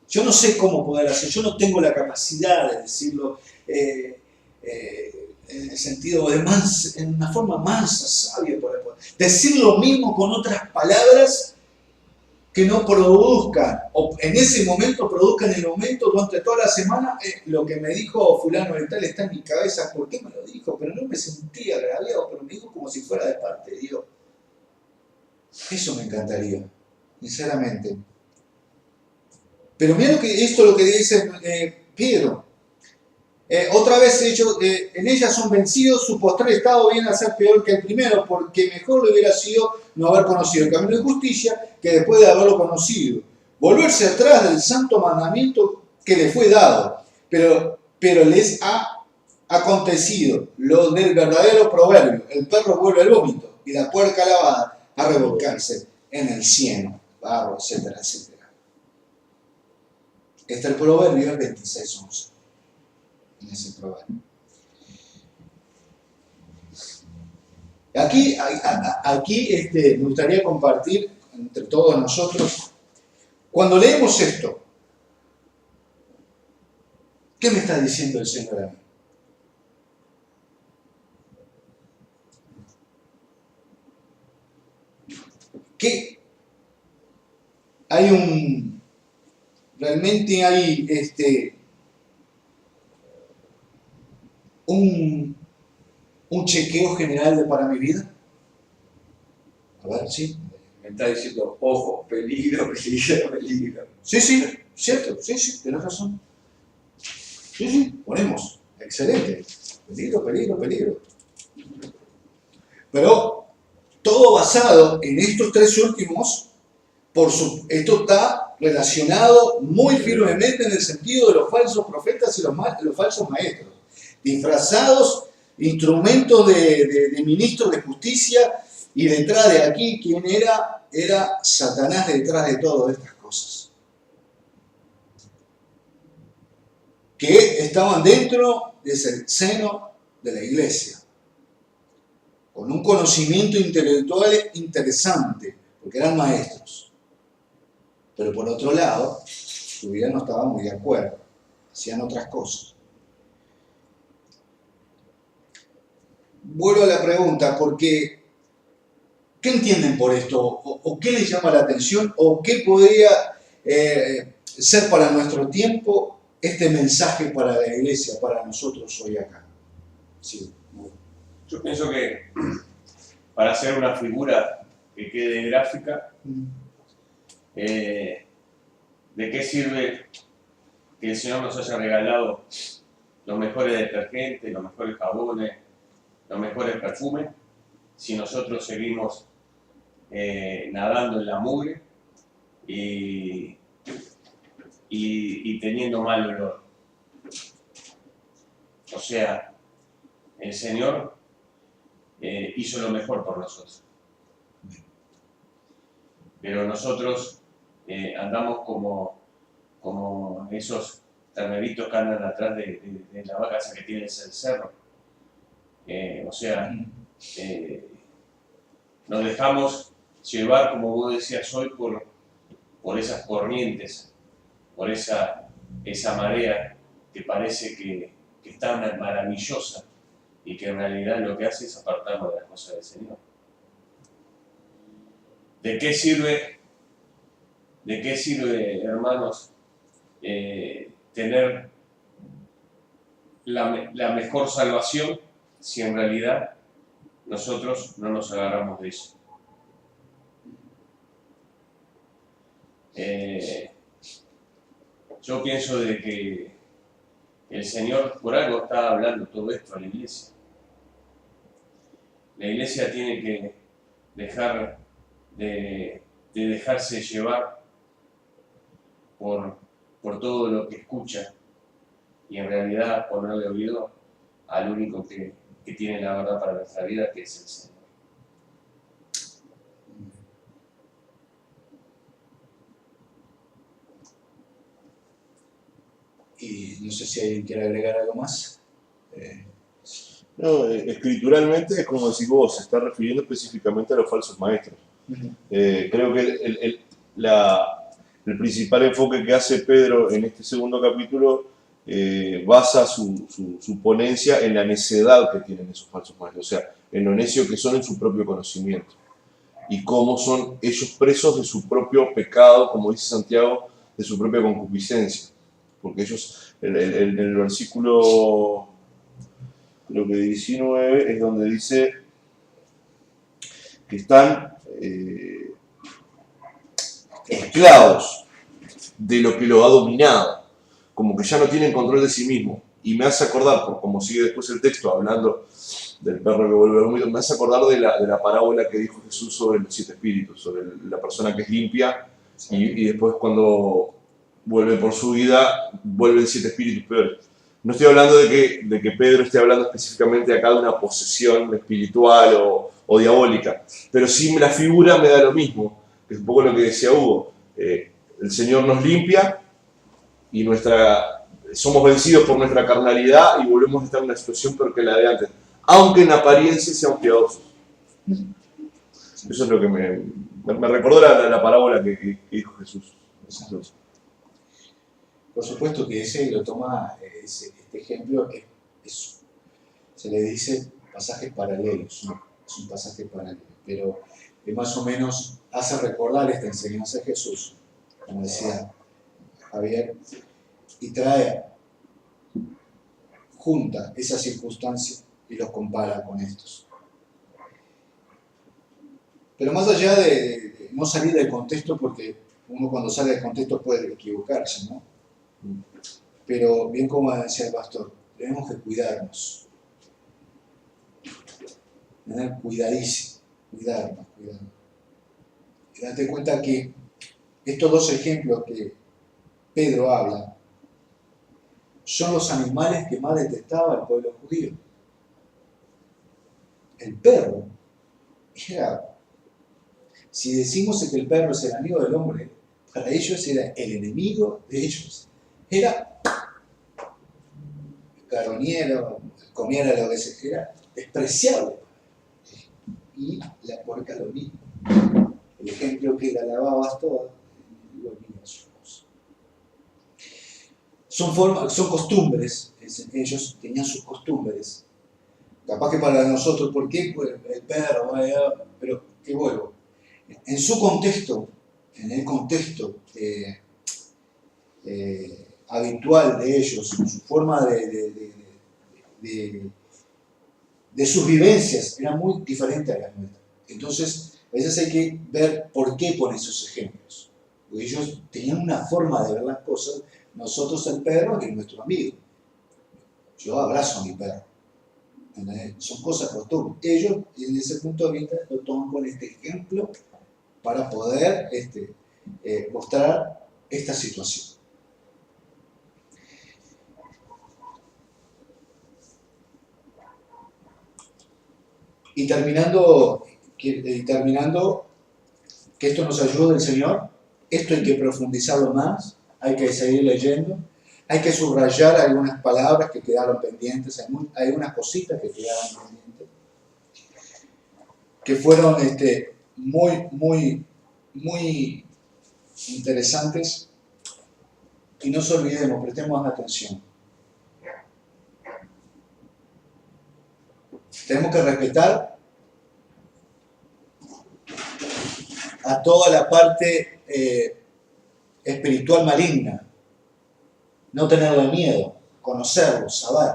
Yo no sé cómo poder hacer, yo no tengo la capacidad de decirlo en el sentido en una forma mansa, sabia, decir lo mismo con otras palabras que no produzcan, o en ese momento produzcan en el momento durante toda la semana, lo que me dijo fulano de tal está en mi cabeza. ¿Por qué me lo dijo? Pero no me sentía agraviado, pero me dijo como si fuera de parte de Dios. Eso me encantaría, sinceramente. Pero mira esto lo que dice Pedro. Otra vez en ella son vencidos, su postrer estado viene a ser peor que el primero, porque mejor le hubiera sido no haber conocido el camino de justicia que después de haberlo conocido. Volverse atrás del santo mandamiento que le fue dado, pero les ha acontecido lo del verdadero proverbio: el perro vuelve al vómito y la puerca lavada a revolcarse en el cieno, barro, etcétera, etcétera. Este es el proverbio 26:11. En ese proverbio. Aquí me gustaría compartir entre todos nosotros, cuando leemos esto, ¿qué me está diciendo el Señor a mí? Que realmente hay un chequeo general para mi vida. A ver, sí. Me está diciendo, ojo, peligro, peligro, peligro. Sí, cierto, sí, tienes razón. Sí, ponemos. Excelente. Peligro, peligro, peligro. Pero todo basado en estos tres últimos, esto está relacionado muy firmemente en el sentido de los falsos profetas y los falsos maestros, disfrazados, instrumentos de ministros de justicia, y detrás de aquí, ¿quién era? Era Satanás detrás de todas estas cosas. Que estaban dentro del seno de la iglesia, con un conocimiento intelectual interesante, porque eran maestros. Pero por otro lado, su vida no estaba muy de acuerdo, hacían otras cosas. Vuelvo a la pregunta, porque ¿qué entienden por esto? ¿O qué les llama la atención? ¿O qué podría ser para nuestro tiempo este mensaje para la iglesia, para nosotros hoy acá? Sí. Yo pienso que para hacer una figura que quede gráfica, ¿de qué sirve que el Señor nos haya regalado los mejores detergentes, los mejores jabones, los mejores perfumes, si nosotros seguimos nadando en la mugre y teniendo mal olor? O sea, el Señor hizo lo mejor por nosotros. Pero nosotros andamos como esos terneritos que andan atrás de la vaca esa que tiene el cerro. O sea, nos dejamos llevar, como vos decías hoy, por esas corrientes, por esa marea que parece que es tan maravillosa y que en realidad lo que hace es apartarnos de las cosas del Señor. ¿De qué sirve, hermanos, tener la mejor salvación si en realidad nosotros no nos agarramos de eso? Yo pienso de que el Señor por algo está hablando todo esto a la iglesia. La iglesia tiene que dejar de dejarse llevar por todo lo que escucha y en realidad ponerle oído al único que tiene la verdad para nuestra vida, que es el Señor. Y no sé si alguien quiere agregar algo más. No, escrituralmente es como decís vos, se está refiriendo específicamente a los falsos maestros. Creo que el principal enfoque que hace Pedro en este segundo capítulo basa su ponencia en la necedad que tienen esos falsos maestros, o sea, en lo necio que son en su propio conocimiento. y cómo son ellos presos de su propio pecado, como dice Santiago, de su propia concupiscencia. Porque ellos, en el versículo, creo que 19, es donde dice que están esclavos de lo que lo ha dominado, como que ya no tienen control de sí mismo. Y me hace acordar, por como sigue después el texto hablando del perro que vuelve al vómito, me hace acordar de la parábola que dijo Jesús sobre los 7 espíritus, sobre la persona que es limpia y después cuando vuelve por su vida, vuelven 7 espíritus peores. No estoy hablando de que Pedro esté hablando específicamente acá de una posesión espiritual o diabólica, pero sí la figura me da lo mismo, que es un poco lo que decía Hugo. El Señor nos limpia y somos vencidos por nuestra carnalidad y volvemos a estar en una situación peor que la de antes, aunque en apariencia seamos piadosos. Eso es lo que me recordó la parábola que dijo Jesús. Por supuesto que ese lo toma, este ejemplo, se le dice pasajes paralelos, ¿no? Es un pasaje paralelo, pero más o menos hace recordar esta enseñanza de Jesús, como decía Javier, y junta esas circunstancias y los compara con estos. Pero más allá de no salir del contexto, porque uno cuando sale del contexto puede equivocarse, ¿no? Pero bien como decía el pastor, tenemos que cuidarnos. Tener cuidadísimo, cuidarnos. Y date cuenta que estos dos ejemplos que Pedro habla son los animales que más detestaba el pueblo judío. El perro era, si decimos que el perro es el amigo del hombre, para ellos era el enemigo de ellos. Era carroñero, comiera lo que se era despreciable. Y la puerca lo mismo. El ejemplo que la lavabas toda, lo mismo sus cosas. Son costumbres, ellos tenían sus costumbres. Capaz que para nosotros, ¿por qué? Pues el perro, pero que vuelvo. En su contexto, en el contexto habitual de ellos, en su forma de sus vivencias, era muy diferente a las nuestras. Entonces, a veces hay que ver por qué pone esos ejemplos. Porque ellos tenían una forma de ver las cosas, nosotros el perro que es nuestro amigo. Yo abrazo a mi perro. Son cosas costumbres. Ellos, en ese punto de vista, lo toman con este ejemplo para poder mostrar esta situación. Y terminando, que esto nos ayude el Señor, esto hay que profundizarlo más, hay que seguir leyendo, hay que subrayar algunas palabras que quedaron pendientes, hay unas cositas que quedaron pendientes, que fueron muy interesantes, y no se olvidemos, prestemos atención. Tenemos que respetar a toda la parte espiritual maligna, no tenerle miedo, conocerlos, saber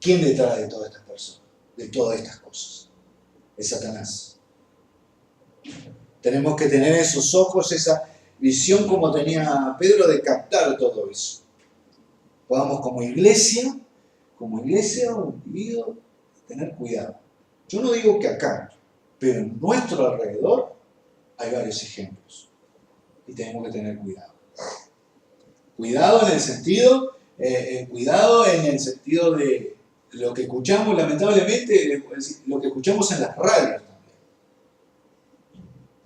quién detrás de todas estas personas, de todas estas cosas. Es Satanás. Tenemos que tener esos ojos, esa visión como tenía Pedro de captar todo eso. Podamos como iglesia o individuo, tener cuidado. Yo no digo que acá, pero en nuestro alrededor hay varios ejemplos y tenemos que tener cuidado. Cuidado en el sentido de lo que escuchamos, lamentablemente, lo que escuchamos en las radios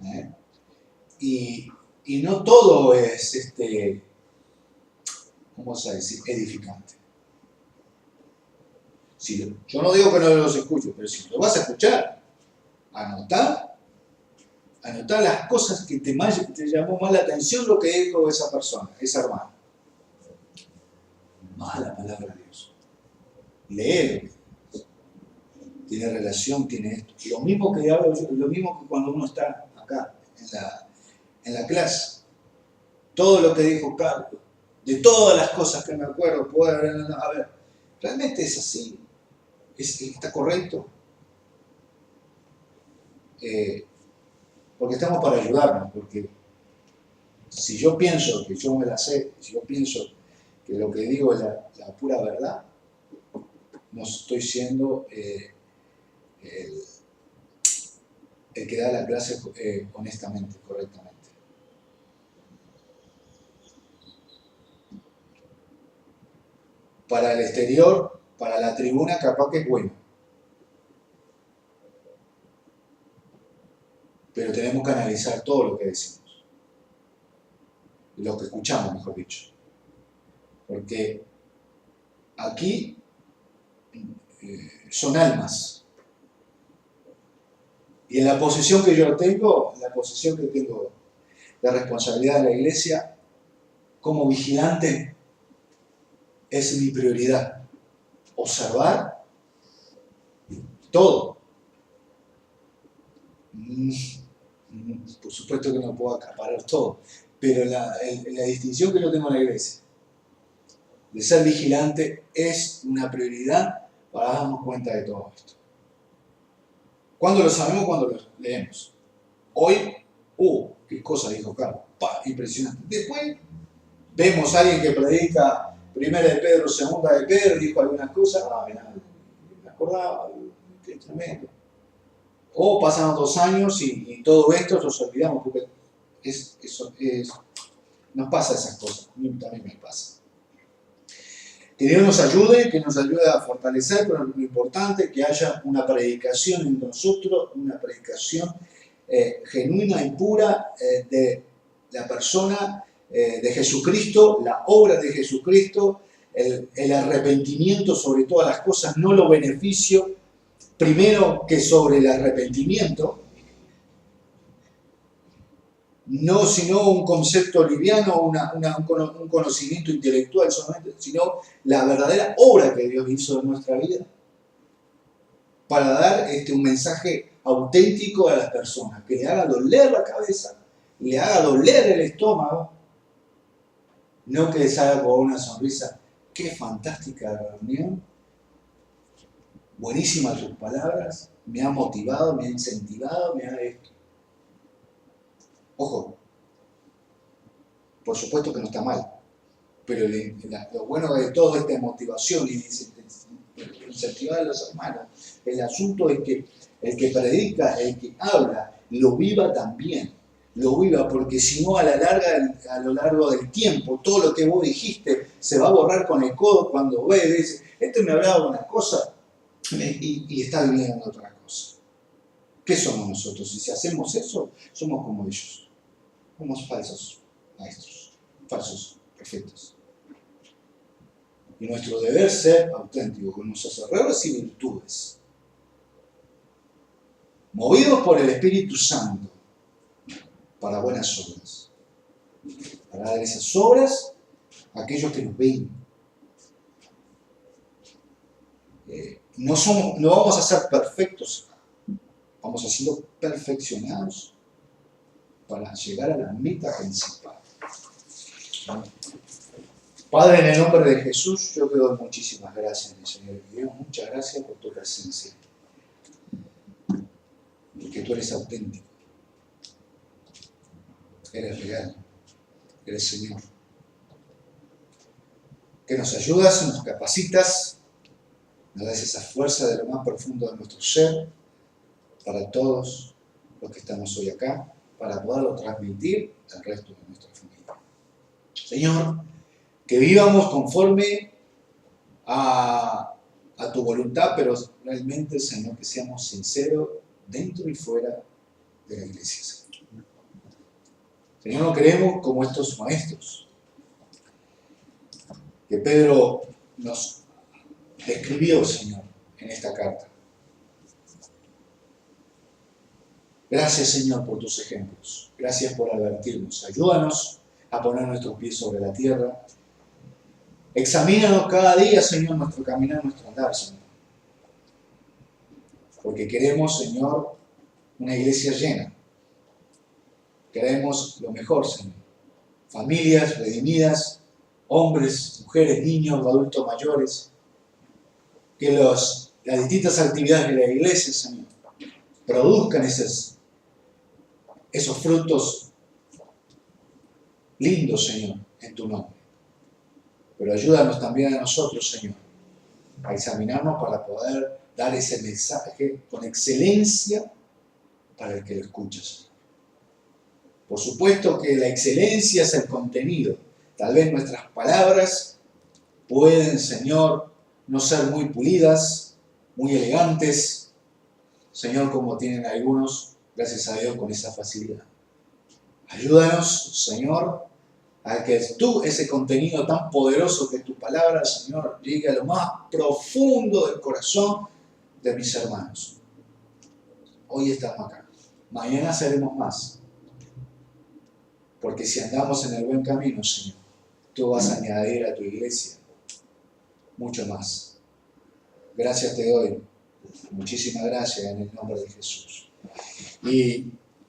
también. Y no todo es, ¿cómo se dice? Edificante. Yo no digo que no los escucho, pero si lo vas a escuchar, anotá las cosas que te llamó más la atención lo que dijo esa persona, esa hermana. Más la palabra de Dios. Léelo. tiene relación, tiene esto. Lo mismo que hablo yo, lo mismo que cuando uno está acá, en la clase. Todo lo que dijo Carlos, de todas las cosas que me acuerdo, puedo a ver, ¿realmente es así? ¿Está correcto? Porque estamos para ayudarnos, porque si yo pienso que yo me la sé, si yo pienso que lo que digo es la pura verdad, no estoy siendo el que da la clase honestamente, correctamente. Para el exterior, para la tribuna, capaz que es bueno. Pero tenemos que analizar todo lo que decimos. Lo que escuchamos, mejor dicho. Porque aquí son almas. Y en la posición que yo tengo, de responsabilidad de la iglesia, como vigilante, es mi prioridad. Observar todo. Por supuesto que no puedo acaparar todo, pero la distinción que yo tengo en la iglesia de ser vigilante es una prioridad para darnos cuenta de todo esto. ¿Cuándo lo sabemos? Cuando lo leemos. Hoy, qué cosa dijo Carlos, impresionante. Después vemos a alguien que predica Primera de Pedro, Segunda de Pedro, dijo algunas cosas, mirá, me acordaba, qué tremendo. O pasan 2 años y todo esto nos olvidamos, porque nos pasa esas cosas, a mí también me pasa. Que Dios nos ayude, que nos ayude a fortalecer, pero lo importante es que haya una predicación en nosotros, una predicación genuina y pura de la persona de Jesucristo, la obra de Jesucristo, el arrepentimiento sobre todas las cosas, no los beneficios, primero que sobre el arrepentimiento, no sino un concepto liviano, un conocimiento intelectual solamente, sino la verdadera obra que Dios hizo en nuestra vida, para dar un mensaje auténtico a las personas, que le haga doler la cabeza, le haga doler el estómago, no que les haga con una sonrisa. Qué fantástica reunión, buenísimas tus palabras, me ha motivado, me ha incentivado, me ha esto. Ojo, por supuesto que no está mal, pero lo bueno de todo esta motivación y incentivar a los hermanos, el asunto es que el que predica, el que habla, lo viva también, lo viva, porque si no a lo largo del tiempo, todo lo que vos dijiste se va a borrar con el codo cuando ve y dice, este me hablaba una cosa y está viviendo otra cosa. ¿Qué somos nosotros? Y si hacemos eso, somos como ellos. Somos falsos maestros, falsos profetas. Y nuestro deber es ser auténticos con nuestros errores y virtudes. Movidos por el Espíritu Santo para buenas obras. Para dar esas obras a aquellos que nos ven. No vamos a ser perfectos, vamos a ser perfeccionados para llegar a la meta principal. Padre, en el nombre de Jesús, yo te doy muchísimas gracias, mi Señor y Dios. Muchas gracias por tu presencia. Porque tú eres auténtico. Eres real. Eres Señor. Que nos ayudas, nos capacitas, nos das esa fuerza de lo más profundo de nuestro ser para todos los que estamos hoy acá, para poderlo transmitir al resto de nuestra familia. Señor, que vivamos conforme a tu voluntad, pero realmente, Señor, que seamos sinceros dentro y fuera de la iglesia, Señor. Señor, no queremos como estos maestros que Pedro nos describió, Señor, en esta carta. Gracias, Señor, por tus ejemplos. Gracias por advertirnos. Ayúdanos a poner nuestros pies sobre la tierra. Examínanos cada día, Señor, nuestro caminar, nuestro andar, Señor. porque queremos, Señor, una iglesia llena. Queremos lo mejor, Señor. Familias redimidas, hombres, mujeres, niños, adultos mayores. Que las distintas actividades de la iglesia, Señor, produzcan esos frutos lindos, Señor, en tu nombre. Pero ayúdanos también a nosotros, Señor, a examinarnos para poder dar ese mensaje con excelencia para el que lo escucha, Señor. Por supuesto que la excelencia es el contenido. Tal vez nuestras palabras pueden, Señor, no ser muy pulidas, muy elegantes, Señor, como tienen algunos, gracias a Dios, con esa facilidad. Ayúdanos, Señor, a que tú, ese contenido tan poderoso de tu palabra, Señor, llegue a lo más profundo del corazón de mis hermanos. Hoy estamos acá. Mañana seremos más. Porque si andamos en el buen camino, Señor, tú vas a añadir a tu iglesia mucho más. Gracias te doy. Muchísimas gracias en el nombre de Jesús. Y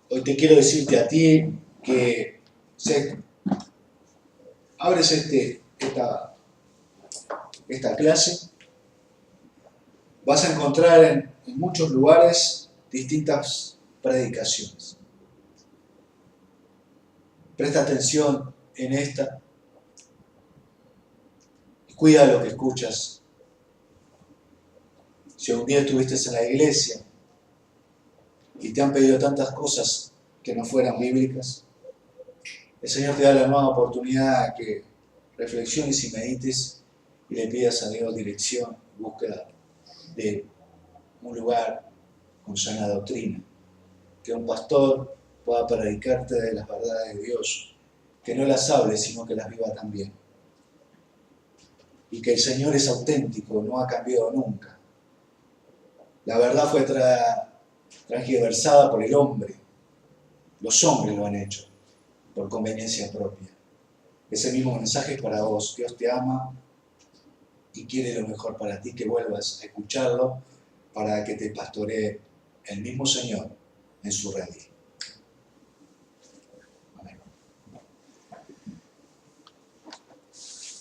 hoy te quiero decirte a ti que abres esta clase, vas a encontrar en muchos lugares distintas predicaciones. Presta atención en esta. Cuida lo que escuchas. Si un día estuviste en la iglesia y te han pedido tantas cosas que no fueran bíblicas, el Señor te da la nueva oportunidad a que reflexiones y medites y le pidas a Dios dirección, búsqueda de un lugar con sana doctrina, que un pastor pueda predicarte de las verdades de Dios, que no las hable sino que las viva también. Y que el Señor es auténtico, no ha cambiado nunca. La verdad fue transgiversada por el hombre. Los hombres lo han hecho por conveniencia propia. Ese mismo mensaje es para vos. Dios te ama y quiere lo mejor para ti, que vuelvas a escucharlo para que te pastoree el mismo Señor en su redil.